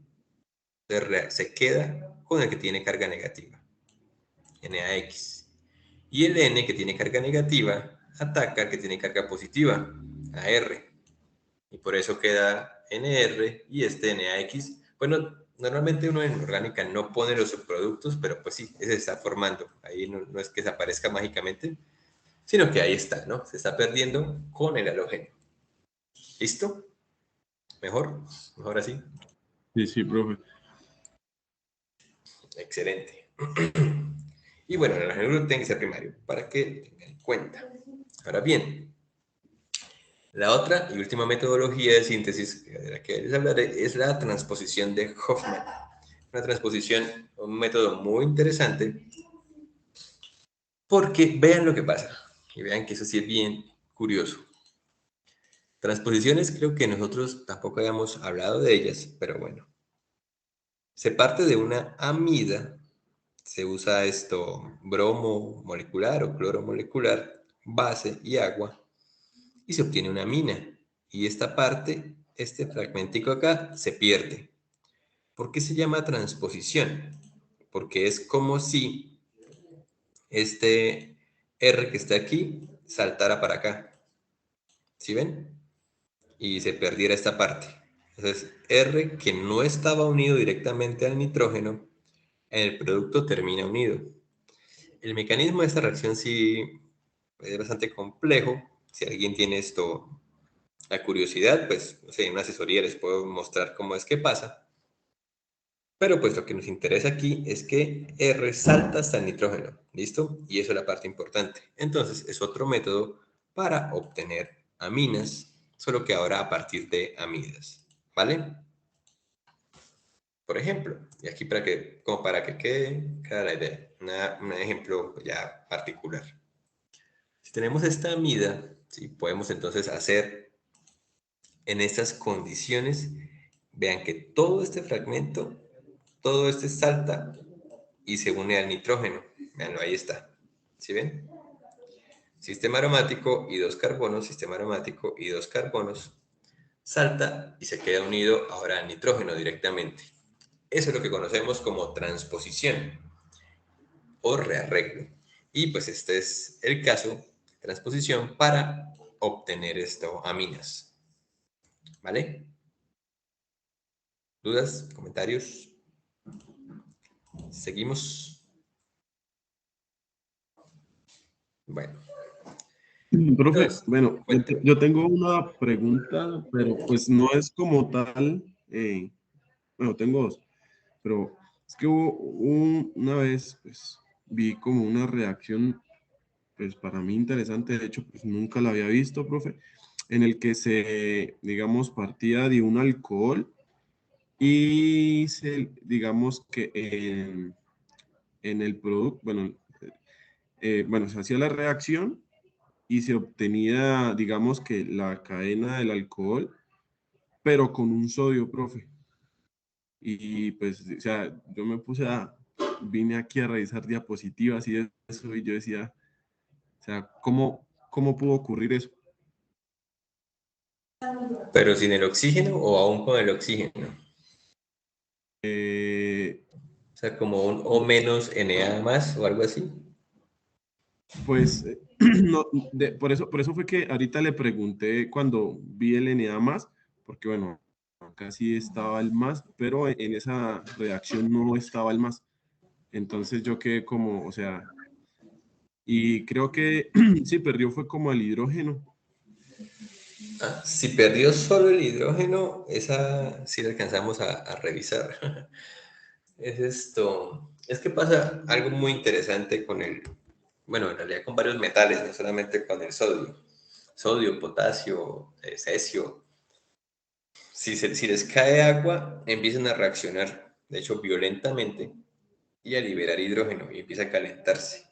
se queda con el que tiene carga negativa, NaX. Y el N que tiene carga negativa ataca al que tiene carga positiva, a R. Y por eso queda NR y este NaX. Bueno, normalmente uno en orgánica no pone los subproductos, pero pues sí, ese se está formando. Ahí no es que desaparezca mágicamente, sino que ahí está, ¿no? Se está perdiendo con el halógeno. ¿Listo? ¿Mejor? ¿Mejor así? Sí, sí, profe. Excelente. Y bueno, el halógeno tiene que ser primario, para que tengan en cuenta. Ahora bien, la otra y última metodología de síntesis de la que les hablaré es la transposición de Hofmann. Una transposición, un método muy interesante, porque vean lo que pasa, y vean que eso sí es bien curioso. Transposiciones creo que nosotros tampoco habíamos hablado de ellas, pero bueno. Se parte de una amida, se usa bromo molecular o cloro molecular, base y agua, y se obtiene una amina. Y esta parte, este fragmentico acá, se pierde. ¿Por qué se llama transposición? Porque es como si este R que está aquí saltara para acá. ¿Sí ven? Y se perdiera esta parte. Entonces, R que no estaba unido directamente al nitrógeno, en el producto termina unido. El mecanismo de esta reacción sí es bastante complejo. Si alguien tiene la curiosidad, pues, no sé, en una asesoría les puedo mostrar cómo es que pasa. Pero pues lo que nos interesa aquí es que R salta hasta el nitrógeno, ¿listo? Y eso es la parte importante. Entonces es otro método para obtener aminas, solo que ahora a partir de amidas, ¿vale? Por ejemplo, y aquí como para que quede clara la idea, un ejemplo ya particular. Si tenemos esta amida, ¿sí? Podemos entonces hacer en estas condiciones, vean que todo este fragmento, todo este salta y se une al nitrógeno. Veanlo, ahí está. ¿Sí ven? Sistema aromático y dos carbonos, sistema aromático y dos carbonos, salta y se queda unido ahora al nitrógeno directamente. Eso es lo que conocemos como transposición o rearreglo. Y pues este es el caso de transposición para obtener esto, aminas. ¿Vale? ¿Dudas? ¿Comentarios? Seguimos. Bueno. Profe, Entonces, bueno, cuénteme. yo tengo una pregunta, pero pues no es como tal, bueno, tengo dos, pero es que una vez, pues, vi como una reacción, pues, para mí interesante, de hecho, pues, nunca la había visto, profe, en el que se, digamos, partía de un alcohol y se, digamos que en el producto, bueno, se hacía la reacción y se obtenía, digamos que la cadena del alcohol, pero con un sodio, profe. Y pues, o sea, yo vine aquí a revisar diapositivas y eso, y yo decía, o sea, ¿cómo pudo ocurrir eso? ¿Pero sin el oxígeno o aún con el oxígeno? Eh, O sea, como un O menos Na más o algo así. pues, no, por eso fue que ahorita le pregunté cuando vi el Na más, porque bueno, casi estaba el más, pero en esa reacción no estaba el más. Entonces yo quedé como, o sea, y creo que sí, perdió fue como el hidrógeno. Ah, si perdió solo el hidrógeno, esa sí la alcanzamos a revisar. Es esto. Es que pasa algo muy interesante con el, bueno, en realidad con varios metales, no solamente con el sodio. Sodio, potasio, cesio. Si les cae agua, empiezan a reaccionar, de hecho, violentamente, y a liberar hidrógeno y empieza a calentarse.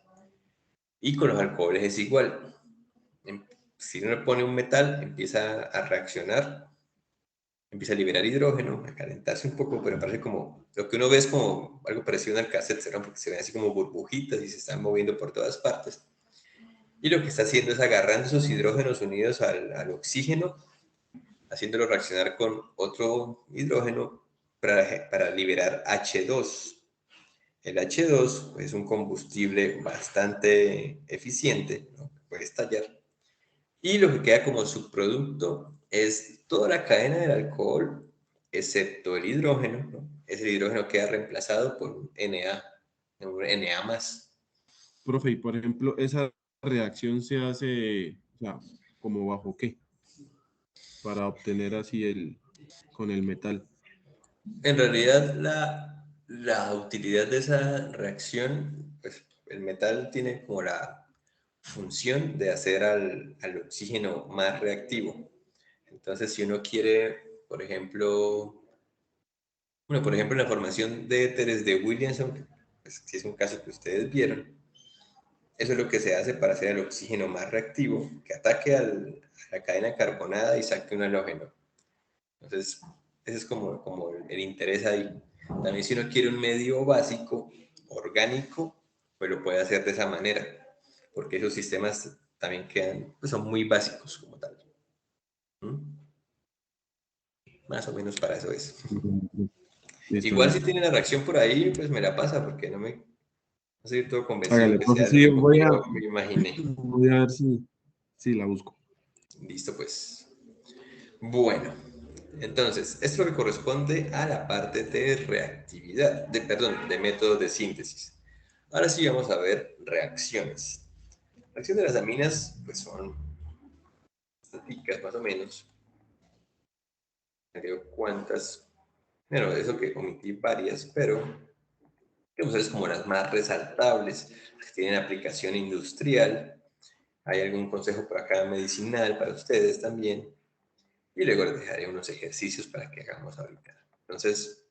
Y con los alcoholes es igual. Em- Si uno le pone un metal, empieza a reaccionar, empieza a liberar hidrógeno, a calentarse un poco, pero parece como, lo que uno ve es como algo parecido al cassette, ¿no? Porque se ven así como burbujitas y se están moviendo por todas partes. Y lo que está haciendo es agarrando esos hidrógenos unidos al oxígeno, haciéndolo reaccionar con otro hidrógeno para liberar H2. El H2 es un combustible bastante eficiente, ¿no? Puede estallar. Y lo que queda como subproducto es toda la cadena del alcohol, excepto el hidrógeno, ¿no? Ese hidrógeno queda reemplazado por un Na, un Na más. Profe, y por ejemplo, esa reacción se hace, o sea, como bajo qué, para obtener así con el metal. En realidad, la utilidad de esa reacción, pues el metal tiene como la función de hacer al oxígeno más reactivo. Entonces, si uno quiere, por ejemplo, bueno, por ejemplo, la formación de éteres de Williamson, pues, que es un caso que ustedes vieron, eso es lo que se hace para hacer el oxígeno más reactivo, que ataque a la cadena carbonada y saque un halógeno. Entonces, ese es como el interés ahí. También si uno quiere un medio básico, orgánico, pues lo puede hacer de esa manera, porque esos sistemas también quedan, pues son muy básicos como tal. ¿Mm? Más o menos para eso es. Listo, Igual si listo. tiene la reacción por ahí, pues me la pasa, porque no estoy todo convencido Hágale, que profe, sea sí, lo que yo me imaginé. voy a ver si la busco. Listo, pues. Bueno, entonces, esto es lo que corresponde a la parte de reactividad, perdón, de métodos de síntesis. Ahora sí vamos a ver reacciones. Reacciones de las aminas, pues son estáticas más o menos. Creo cuántas, bueno, eso que omití varias, pero vamos a ver como las más resaltables, las que tienen aplicación industrial. Hay algún consejo por acá medicinal para ustedes también. Y luego les dejaré unos ejercicios para que hagamos ahorita. Entonces,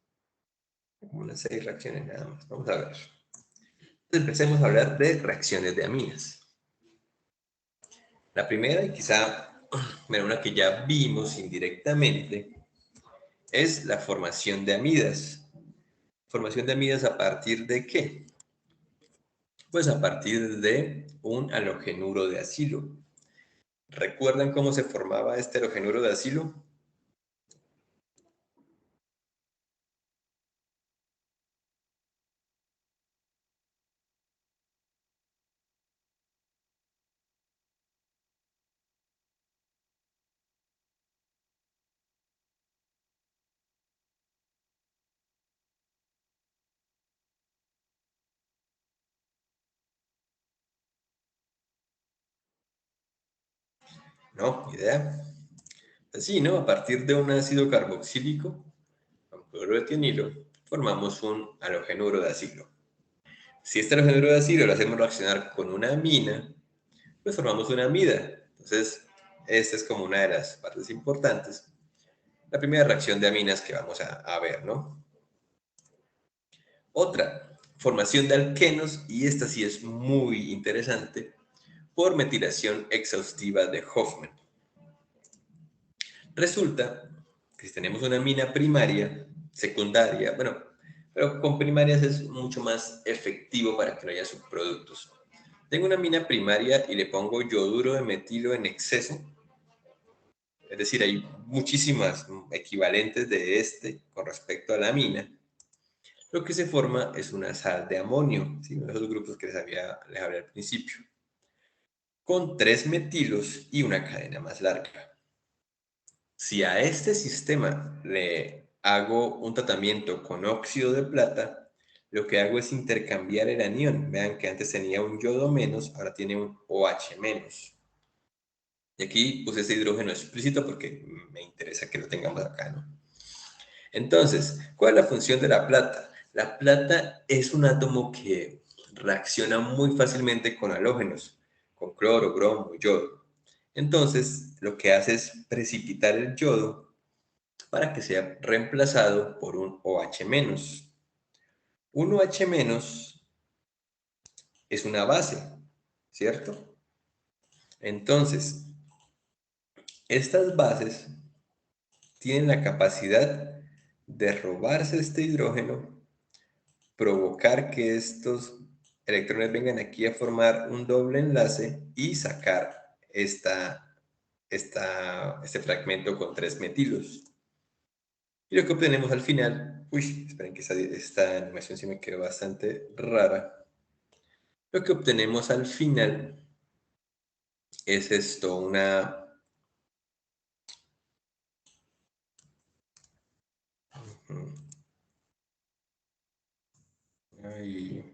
como unas 6 reacciones nada más. Vamos a ver. Entonces, empecemos a hablar de reacciones de aminas. La primera, y quizá, bueno, una que ya vimos indirectamente, es la formación de amidas. ¿Formación de amidas a partir de qué? Pues a partir de un halogenuro de acilo. ¿Recuerdan cómo se formaba este halogenuro de acilo? No, ni idea. Así, ¿no? A partir de un ácido carboxílico, con cloruro de tionilo, formamos un halogenuro de acilo. Si este halogenuro de acilo lo hacemos reaccionar con una amina, pues formamos una amida. Entonces, esta es como una de las partes importantes. La primera reacción de aminas que vamos a ver, ¿no? Otra, formación de alquenos, y esta sí es muy interesante, por metilación exhaustiva de Hofmann. Resulta que si tenemos una amina primaria, secundaria, bueno, pero con primarias es mucho más efectivo para que no haya subproductos. Tengo una amina primaria y le pongo yoduro de metilo en exceso, es decir, hay muchísimas equivalentes de este con respecto a la amina. Lo que se forma es una sal de amonio, ¿sí? Uno de esos grupos que les hablé al principio, con 3 metilos y una cadena más larga. Si a este sistema le hago un tratamiento con óxido de plata, lo que hago es intercambiar el anión. Vean que antes tenía un yodo menos, ahora tiene un OH menos. Y aquí puse ese hidrógeno explícito porque me interesa que lo tengamos acá, ¿no? Entonces, ¿cuál es la función de la plata? La plata es un átomo que reacciona muy fácilmente con halógenos, con cloro, bromo, yodo. Entonces, lo que hace es precipitar el yodo para que sea reemplazado por un OH-. Un OH- es una base, ¿cierto? Entonces, estas bases tienen la capacidad de robarse este hidrógeno, provocar que estos electrones vengan aquí a formar un doble enlace y sacar este fragmento con 3 metilos. Y lo que obtenemos al final, uy, esperen que esta animación sí me quedó bastante rara. Lo que obtenemos al final es esto, una... Ay,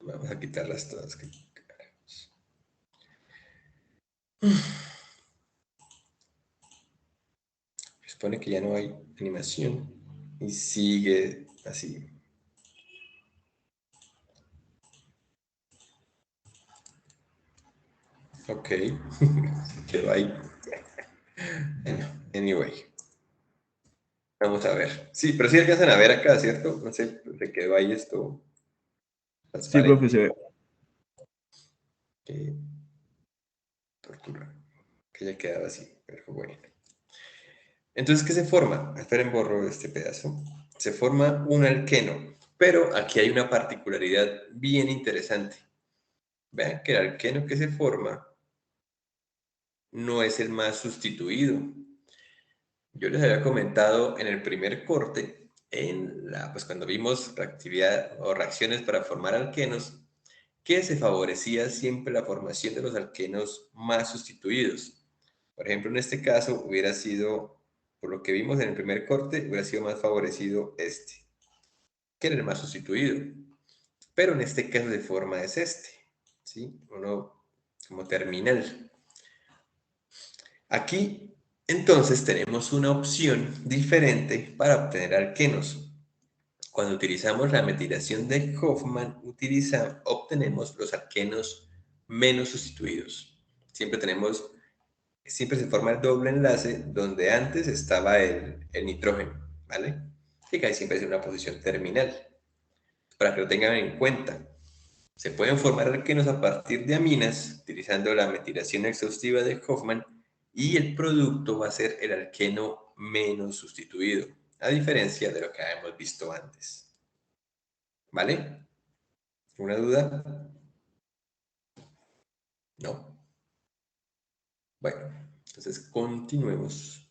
vamos a quitarlas todas. Se supone que ya no hay animación y sigue así. Ok, quedó ahí. Anyway, vamos a ver. Sí, pero sí alcanzan a ver acá, ¿cierto? No sé, se quedó ahí esto Sí, profe, transparente. se ve. Qué tortura. Que ya quedaba así, pero bueno. Entonces, ¿qué se forma? Esperen, borro este pedazo. Se forma un alqueno, pero aquí hay una particularidad bien interesante. Vean que el alqueno que se forma no es el más sustituido. Yo les había comentado en el primer corte, pues cuando vimos reactividad o reacciones para formar alquenos, que se favorecía siempre la formación de los alquenos más sustituidos. Por ejemplo, en este caso hubiera sido, por lo que vimos en el primer corte, hubiera sido más favorecido este, que era el más sustituido. Pero en este caso de forma es este, ¿sí? Uno como terminal. Aquí, entonces, tenemos una opción diferente para obtener alquenos. Cuando utilizamos la metilación de Hofmann, obtenemos los alquenos menos sustituidos. Siempre se forma el doble enlace donde antes estaba el nitrógeno, ¿vale? Que casi siempre es una posición terminal. Para que lo tengan en cuenta, se pueden formar alquenos a partir de aminas utilizando la metilación exhaustiva de Hofmann y el producto va a ser el alqueno menos sustituido, a diferencia de lo que habíamos visto antes. ¿Vale? ¿Una duda? No. Bueno, entonces continuemos.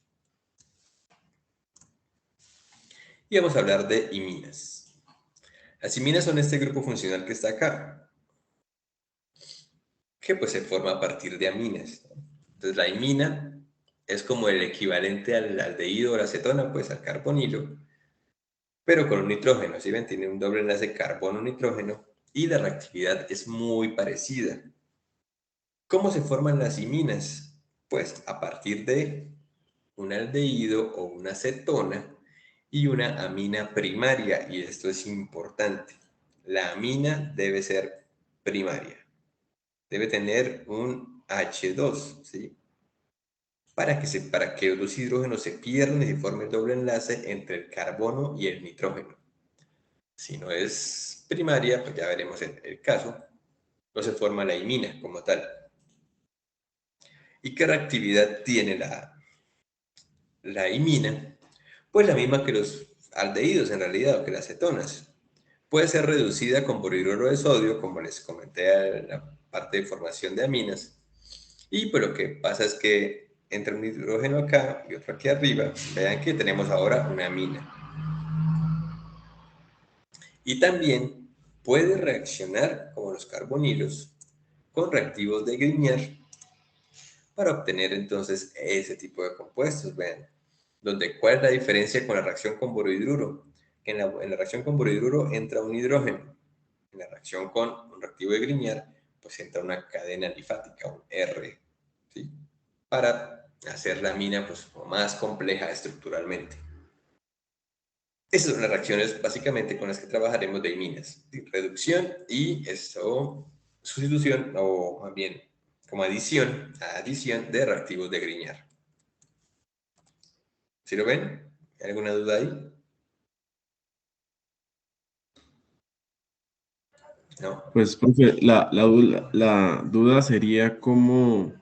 Y vamos a hablar de iminas. Las iminas son este grupo funcional que está acá, que pues se forma a partir de aminas. Entonces la imina es como el equivalente al aldehído o la acetona, pues al carbonilo, pero con un nitrógeno, ¿sí ven? Tiene un doble enlace carbono-nitrógeno y la reactividad es muy parecida. ¿Cómo se forman las iminas? Pues a partir de un aldehído o una cetona y una amina primaria, y esto es importante. La amina debe ser primaria, debe tener un H2, ¿sí? Para que los hidrógenos se pierdan y se forme el doble enlace entre el carbono y el nitrógeno. Si no es primaria, pues ya veremos el caso, no se forma la imina como tal. ¿Y qué reactividad tiene la imina? Pues la misma que los aldehídos en realidad, o que las cetonas. Puede ser reducida con borhidruro de sodio, como les comenté en la parte de formación de aminas. Y pues lo que pasa es que entre un hidrógeno acá y otro aquí arriba, vean que tenemos ahora una amina. Y también puede reaccionar, como los carbonilos, con reactivos de Grignard para obtener entonces ese tipo de compuestos. Vean, ¿cuál es la diferencia con la reacción con borhidruro? En la reacción con borhidruro entra un hidrógeno. En la reacción con un reactivo de Grignard, pues entra una cadena alifática, un R, ¿sí? Para hacer la amina pues, más compleja estructuralmente. Esas son las reacciones básicamente con las que trabajaremos de iminas. Reducción y sustitución, o más bien como adición de reactivos de Grignard. ¿Sí lo ven? ¿Hay alguna duda ahí? ¿No? Pues, profe, la duda sería cómo,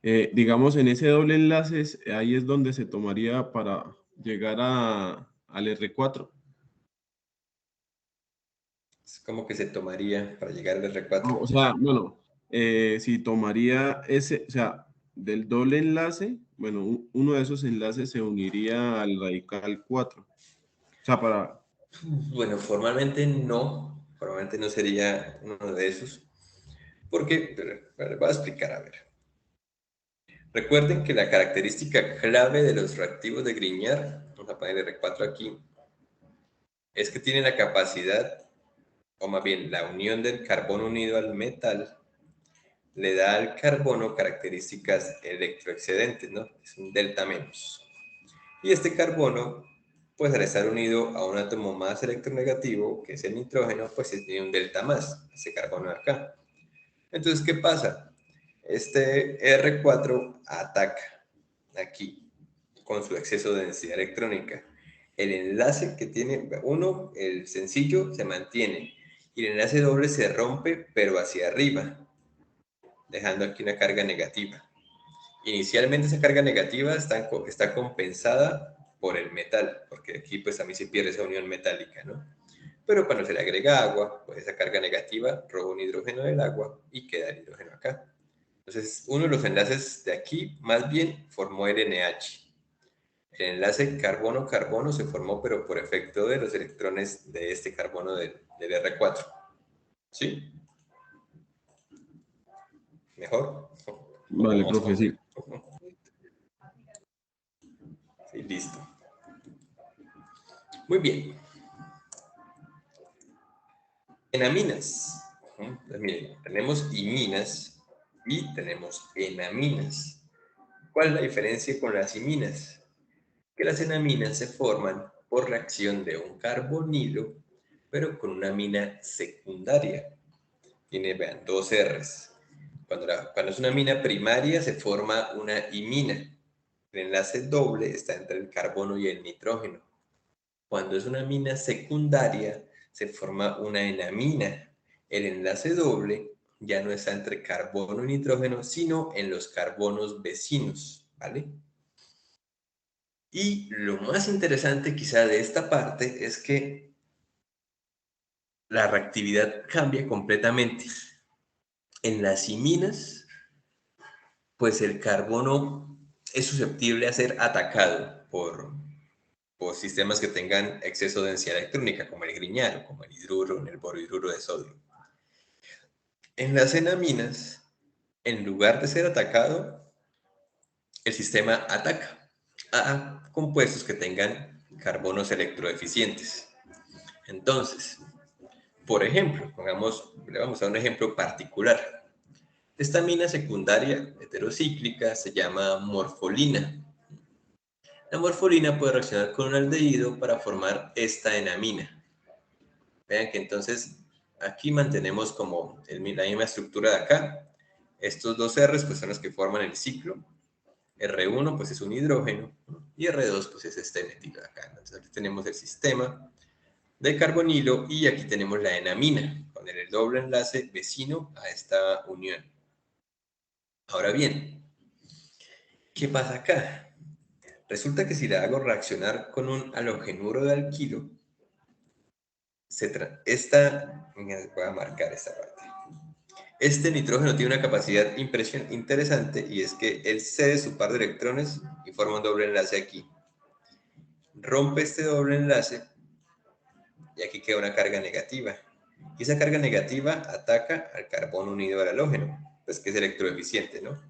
digamos, en ese doble enlace, ahí es donde se tomaría para llegar al R4. Es como que se tomaría para llegar al R4. O sea, bueno, si tomaría ese, o sea, del doble enlace, bueno, uno de esos enlaces se uniría al radical 4. O sea, para... Bueno, formalmente no sería uno de esos. Porque, les voy a explicar, a ver. Recuerden que la característica clave de los reactivos de Grignard, vamos a poner R4 aquí, es que tienen la capacidad, o más bien la unión del carbono unido al metal, le da al carbono características electroexcedentes, ¿no? Es un delta menos. Y este carbono, pues al estar unido a un átomo más electronegativo, que es el nitrógeno, pues tiene un delta más, ese carbono de acá. Entonces, ¿qué pasa? Este R4 ataca aquí con su exceso de densidad electrónica. El enlace que tiene uno, el sencillo, se mantiene y el enlace doble se rompe, pero hacia arriba, dejando aquí una carga negativa. Inicialmente esa carga negativa está compensada por el metal, porque aquí pues también se pierde esa unión metálica, ¿no? Pero cuando se le agrega agua, pues esa carga negativa roba un hidrógeno del agua y queda el hidrógeno acá. Entonces, uno de los enlaces de aquí, más bien, formó el NH. El enlace carbono-carbono se formó, pero por efecto de los electrones de este carbono del R4. ¿Sí? ¿Mejor? Vale, profe, sí. Sí, listo. Muy bien. Enaminas. Pues miren, tenemos iminas y tenemos enaminas. ¿Cuál es la diferencia con las iminas? Que las enaminas se forman por reacción de un carbonilo, pero con una amina secundaria. Tiene, vean, dos R's. Cuando es una amina primaria se forma una imina. El enlace doble está entre el carbono y el nitrógeno. Cuando es una amina secundaria se forma una enamina. El enlace doble ya no está entre carbono y nitrógeno, sino en los carbonos vecinos, ¿vale? Y lo más interesante quizá de esta parte es que la reactividad cambia completamente. En las iminas, pues el carbono es susceptible a ser atacado por sistemas que tengan exceso de densidad electrónica, como el Grignard o como el hidruro, el borhidruro de sodio. En las enaminas, en lugar de ser atacado, el sistema ataca a compuestos que tengan carbonos electroeficientes. Entonces, Por ejemplo, le vamos a dar un ejemplo particular. Esta amina secundaria heterocíclica se llama morfolina. La morfolina puede reaccionar con un aldehído para formar esta enamina. Vean que entonces aquí mantenemos como la misma estructura de acá. Estos dos R's pues son los que forman el ciclo. R1 pues es un hidrógeno y R2 pues es este metilo de acá. Entonces aquí tenemos el sistema de carbonilo y aquí tenemos la enamina con el doble enlace vecino a esta unión. Ahora bien, ¿qué pasa acá? Resulta que si la hago reaccionar con un halogenuro de alquilo, voy a marcar esta parte. Este nitrógeno tiene una capacidad interesante y es que él cede su par de electrones y forma un doble enlace aquí. Rompe este doble enlace y aquí queda una carga negativa. Y esa carga negativa ataca al carbono unido al halógeno, pues que es electroeficiente, ¿no?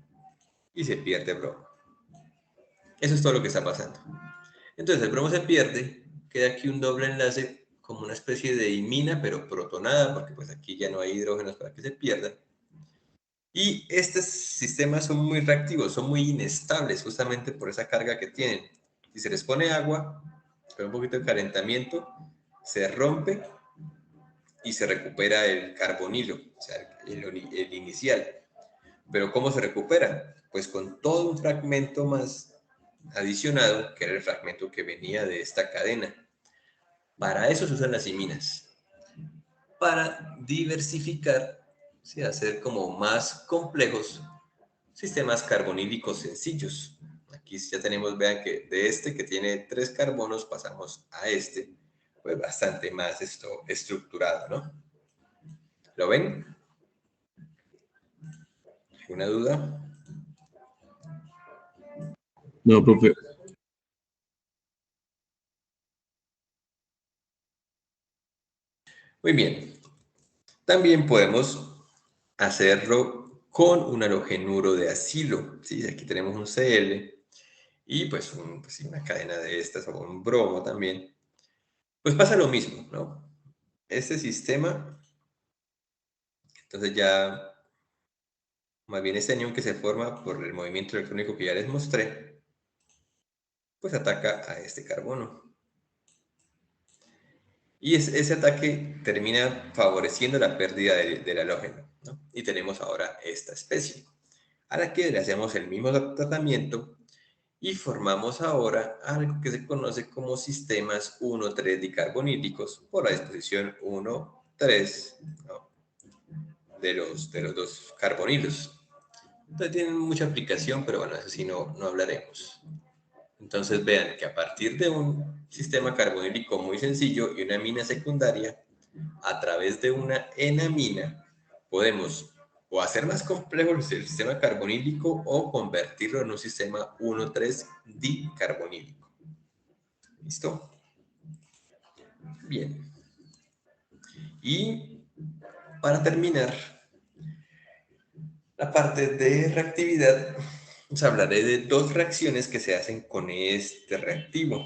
Y se pierde bromo. Eso es todo lo que está pasando. Entonces el bromo se pierde, queda aquí un doble enlace como una especie de imina, pero protonada, porque pues aquí ya no hay hidrógenos para que se pierdan. Y estos sistemas son muy reactivos, son muy inestables, justamente por esa carga que tienen. Si se les pone agua, con un poquito de calentamiento, se rompe y se recupera el carbonilo, o sea, el inicial. Pero ¿cómo se recupera? Pues con todo un fragmento más adicionado, que era el fragmento que venía de esta cadena. Para eso se usan las iminas, para diversificar, ¿sí? Hacer como más complejos sistemas carbonílicos sencillos. Aquí ya tenemos, vean que de este que tiene 3 carbonos pasamos a este, pues bastante más estructurado, ¿no? ¿Lo ven? ¿Alguna duda? No, profe. Muy bien. También podemos hacerlo con un halogenuro de acilo. ¿Sí? Aquí tenemos un Cl y pues, una cadena de estas o un bromo también. Pues pasa lo mismo, ¿no? Este sistema, entonces ya, más bien este anión que se forma por el movimiento electrónico que ya les mostré, pues ataca a este carbono. Y ese ataque termina favoreciendo la pérdida del halógeno, ¿no? Y tenemos ahora esta especie, a la que le hacemos el mismo tratamiento y formamos ahora algo que se conoce como sistemas 1,3 dicarbonílicos por la disposición 1,3, ¿no? de los dos carbonilos. Entonces tienen mucha aplicación, pero bueno, eso sí no hablaremos. Entonces vean que a partir de un sistema carbonílico muy sencillo y una amina secundaria, a través de una enamina, podemos o hacer más complejo el sistema carbonílico o convertirlo en un sistema 1,3 dicarbonílico. ¿Listo? Bien. Y para terminar la parte de reactividad, os hablaré de 2 reacciones que se hacen con este reactivo,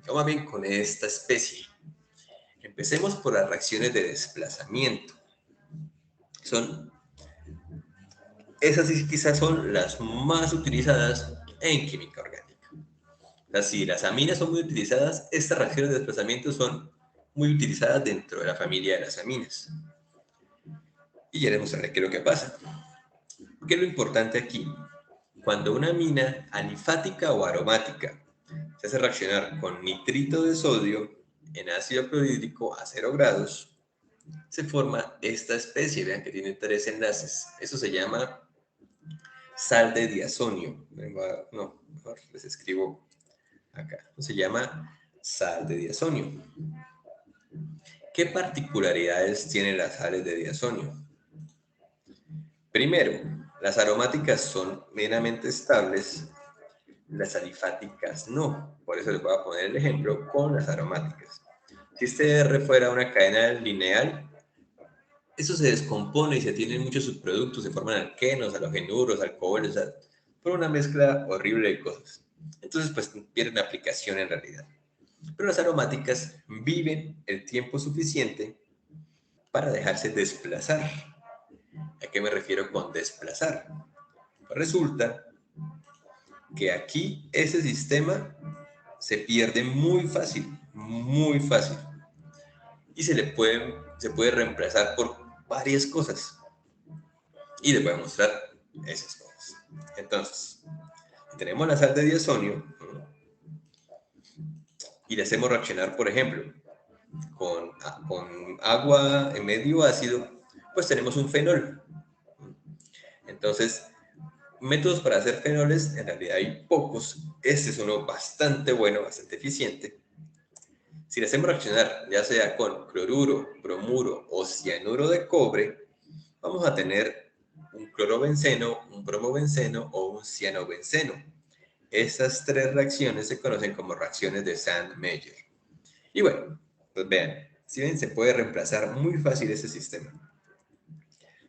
o más bien con esta especie. Empecemos por las reacciones de desplazamiento. Esas quizás son las más utilizadas en química orgánica. Si las aminas son muy utilizadas, estas reacciones de desplazamiento son muy utilizadas dentro de la familia de las aminas. Y ya les mostraré qué es lo que pasa. ¿Qué es lo importante aquí? Cuando una amina alifática o aromática se hace reaccionar con nitrito de sodio en ácido clorhídrico a 0 grados, se forma esta especie. Vean que tiene 3 enlaces. Eso se llama sal de diazonio. No, mejor les escribo acá. Se llama sal de diazonio. ¿Qué particularidades tienen las sales de diazonio? Primero, las aromáticas son meramente estables, las alifáticas no. Por eso les voy a poner el ejemplo con las aromáticas. Si este R fuera una cadena lineal, eso se descompone y se tienen muchos subproductos, se forman alquenos, halogenuros, alcoholes, o sea, por una mezcla horrible de cosas. Entonces, pues pierden aplicación en realidad. Pero las aromáticas viven el tiempo suficiente para dejarse desplazar. ¿A qué me refiero con desplazar? Pues resulta que aquí ese sistema se pierde muy fácil, muy fácil. Y se puede reemplazar por varias cosas. Y les voy a mostrar esas cosas. Entonces, tenemos la sal de diazonio y le hacemos reaccionar, por ejemplo, con agua en medio ácido, pues tenemos un fenol. Entonces, métodos para hacer fenoles, en realidad hay pocos. Este es uno bastante bueno, bastante eficiente. Si le hacemos reaccionar, ya sea con cloruro, bromuro o cianuro de cobre, vamos a tener un clorobenceno, un bromobenceno o un cianobenceno. Estas tres reacciones se conocen como reacciones de Sand-Meyer. Y bueno, pues vean, si ven, se puede reemplazar muy fácil ese sistema.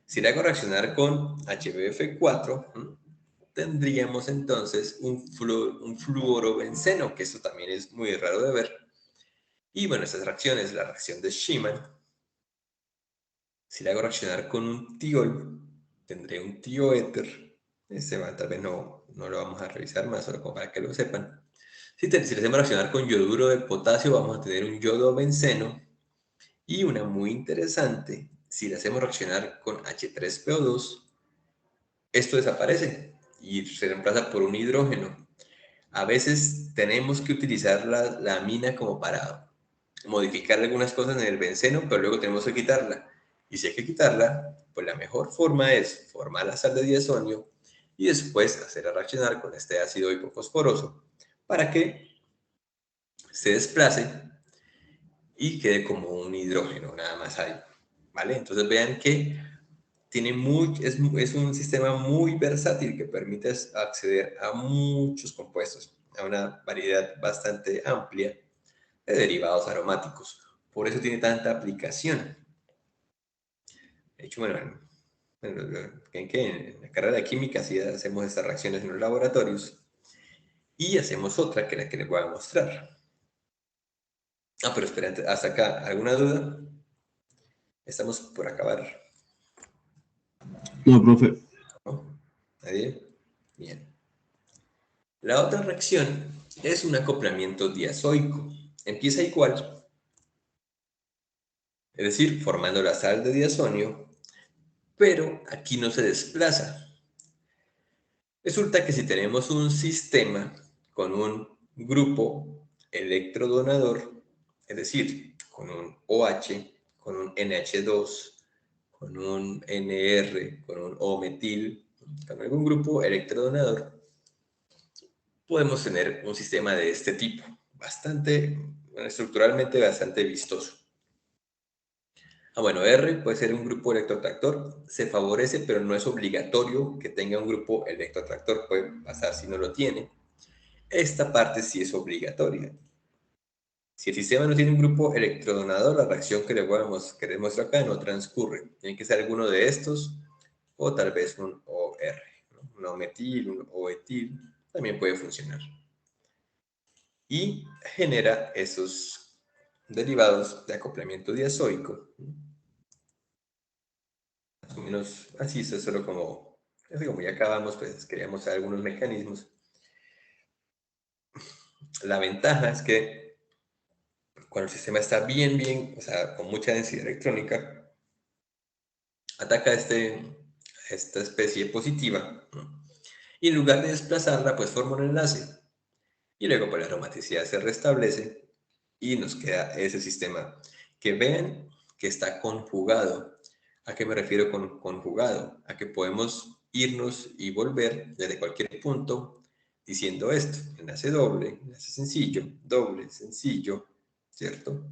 Si le hago reaccionar con HBF4, tendríamos entonces un fluorobenceno, que esto también es muy raro de ver. Y bueno, estas reacciones, la reacción de Schimann, si le hago reaccionar con un tiol, tendré un tioéter. Tal vez no lo vamos a revisar más, solo como para que lo sepan. Si le hacemos reaccionar con yoduro de potasio, vamos a tener un yodobenceno. Y una muy interesante, si le hacemos reaccionar con H3PO2, esto desaparece y se reemplaza por un hidrógeno. A veces tenemos que utilizar la amina como para modificar algunas cosas en el benceno, pero luego tenemos que quitarla. Y si hay que quitarla, pues la mejor forma es formar la sal de diazonio y después hacerla reaccionar con este ácido hipofosforoso para que se desplace y quede como un hidrógeno, nada más ahí. ¿Vale? Entonces vean que es un sistema muy versátil que permite acceder a muchos compuestos, a una variedad bastante amplia de derivados aromáticos. Por eso tiene tanta aplicación. De hecho, bueno, en la carrera de química sí hacemos estas reacciones en los laboratorios y hacemos otra que la que les voy a mostrar. Pero esperen, hasta acá, ¿alguna duda? Estamos por acabar. No, profe. ¿No? ¿Nadie? Bien. La otra reacción es un acoplamiento diazoico. Empieza igual, es decir, formando la sal de diazonio, pero aquí no se desplaza. Resulta que si tenemos un sistema con un grupo electrodonador, es decir, con un OH, con un NH2, con un NR, con un O-metil, con algún grupo electrodonador, podemos tener un sistema de este tipo, estructuralmente bastante vistoso. Bueno, R puede ser un grupo electrotractor, se favorece, pero no es obligatorio que tenga un grupo electrotractor, puede pasar si no lo tiene. Esta parte sí es obligatoria. Si el sistema no tiene un grupo electrodonador, la reacción que les muestro acá no transcurre. Tiene que ser alguno de estos, o tal vez un OR, ¿no? Un O-metil, un O-etil, también puede funcionar. Y genera esos derivados de acoplamiento diazoico. Más o menos así, eso es solo como ya acabamos, pues queríamos saber algunos mecanismos. La ventaja es que cuando el sistema está bien, o sea, con mucha densidad electrónica, ataca esta especie positiva, ¿no? Y en lugar de desplazarla, pues forma un enlace. Y luego pues la aromaticidad se restablece y nos queda ese sistema. Que vean que está conjugado. ¿A qué me refiero con conjugado? A que podemos irnos y volver desde cualquier punto diciendo esto. Enlace doble, enlace sencillo, doble, sencillo, ¿cierto?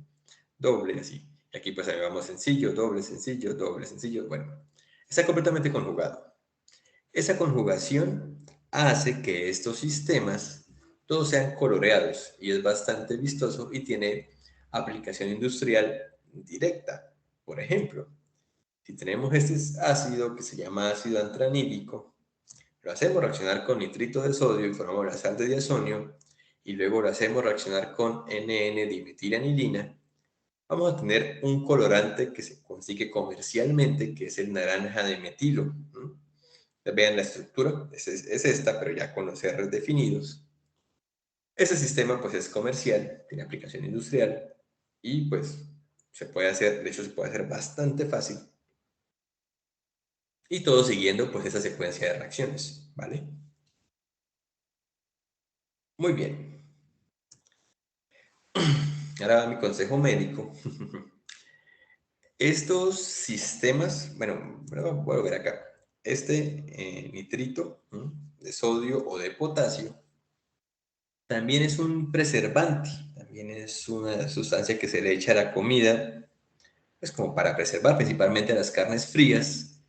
Doble, así. Y aquí pues ahí vamos sencillo, doble, sencillo. Bueno, está completamente conjugado. Esa conjugación hace que estos sistemas todos sean coloreados y es bastante vistoso y tiene aplicación industrial directa. Por ejemplo, si tenemos este ácido que se llama ácido antranílico, lo hacemos reaccionar con nitrito de sodio y formamos la sal de diazonio y luego lo hacemos reaccionar con NN-dimetilanilina vamos a tener un colorante que se consigue comercialmente, que es el naranja de metilo. Vean la estructura, es esta, pero ya con los R's definidos. Ese sistema pues es comercial, tiene aplicación industrial y pues se puede hacer, de hecho se puede hacer bastante fácil. Y todo siguiendo pues esa secuencia de reacciones, ¿vale? Muy bien. Ahora va mi consejo médico. Estos sistemas, bueno, voy a ver acá. Este nitrito de sodio o de potasio también es un preservante, también es una sustancia que se le echa a la comida, pues como para preservar principalmente las carnes frías,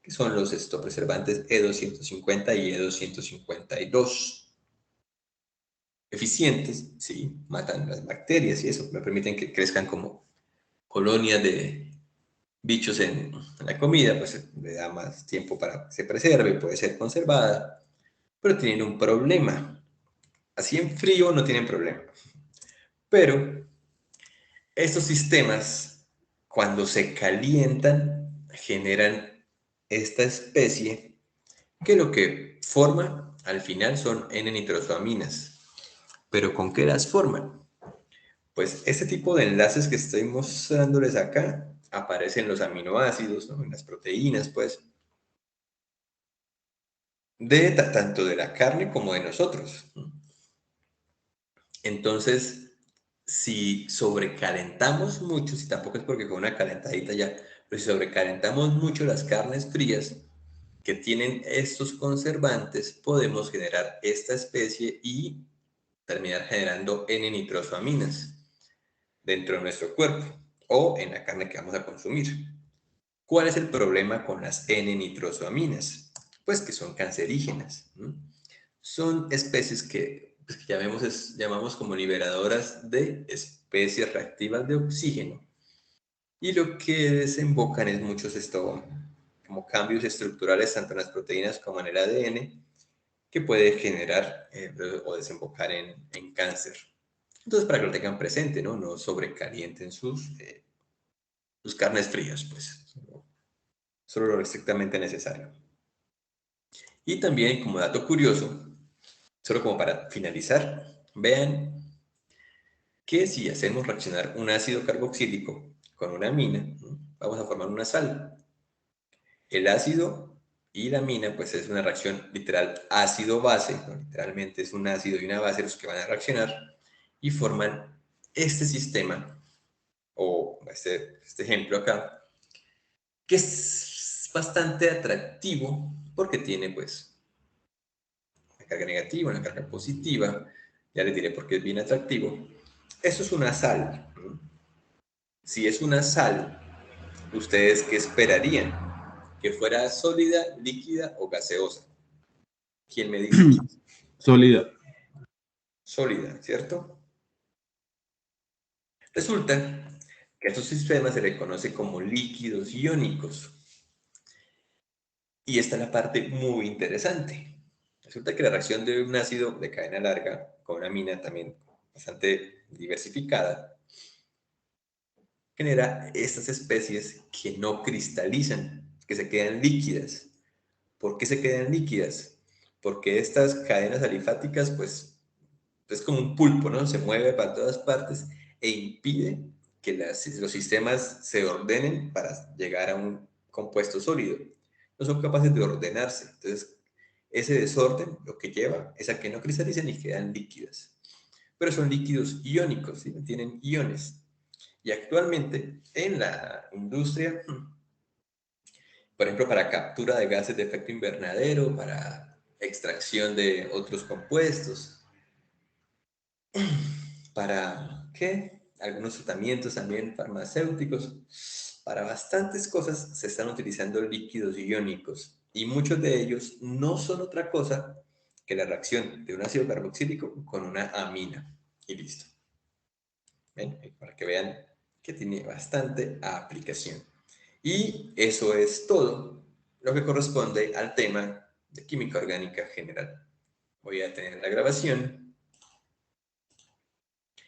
que son los preservantes E250 y E252. Eficientes, sí, matan las bacterias y eso, me permiten que crezcan como colonias de bichos en la comida, pues le da más tiempo para que se preserve, puede ser conservada, pero tienen un problema. Así en frío no tienen problema. Pero estos sistemas, cuando se calientan, generan esta especie que lo que forma al final son N-nitrosoaminas. ¿Pero con qué las forman? Pues este tipo de enlaces que estoy mostrándoles acá aparecen en los aminoácidos, ¿no? En las proteínas, pues, tanto de la carne como de nosotros. Entonces, si sobrecalentamos mucho, si tampoco es porque con una calentadita ya, pero si sobrecalentamos mucho las carnes frías que tienen estos conservantes, podemos generar esta especie y terminar generando N-nitrosoaminas dentro de nuestro cuerpo o en la carne que vamos a consumir. ¿Cuál es el problema con las N-nitrosoaminas? Pues que son cancerígenas. Son especies que, pues, que llamamos como liberadoras de especies reactivas de oxígeno. Y lo que desembocan es muchos como cambios estructurales tanto en las proteínas como en el ADN que puede generar o desembocar en cáncer. Entonces, para que lo tengan presente, ¿no? No sobrecalienten sus carnes frías, pues. Solo lo estrictamente necesario. Y también, como dato curioso, solo como para finalizar, vean que si hacemos reaccionar un ácido carboxílico con una amina, vamos a formar una sal. El ácido y la amina, pues es una reacción literal ácido-base, ¿no? Literalmente es un ácido y una base los que van a reaccionar y forman este sistema, o este ejemplo acá, que es bastante atractivo porque tiene pues una carga negativa, una carga positiva, ya les diré por qué es bien atractivo. Esto es una sal. Si es una sal, ¿ustedes qué esperarían? ¿Que fuera sólida, líquida o gaseosa? ¿Quién me dice? Sólida. Sólida, ¿cierto? Resulta que a estos sistemas se les conoce como líquidos iónicos. Y esta es la parte muy interesante. Resulta que la reacción de un ácido de cadena larga con una amina también bastante diversificada genera estas especies que no cristalizan, que se quedan líquidas. ¿Por qué se quedan líquidas? Porque estas cadenas alifáticas, pues, es como un pulpo, ¿no? Se mueve para todas partes e impide que los sistemas se ordenen para llegar a un compuesto sólido. No son capaces de ordenarse. Entonces, ese desorden lo que lleva es a que no cristalicen y quedan líquidas. Pero son líquidos iónicos, ¿sí? Tienen iones. Y actualmente en la industria, por ejemplo, para captura de gases de efecto invernadero, para extracción de otros compuestos, para ¿qué? Algunos tratamientos también farmacéuticos, para bastantes cosas se están utilizando líquidos iónicos y muchos de ellos no son otra cosa que la reacción de un ácido carboxílico con una amina y listo. ¿Ven? Para que vean que tiene bastante aplicación. Y eso es todo lo que corresponde al tema de química orgánica general. Voy a tener la grabación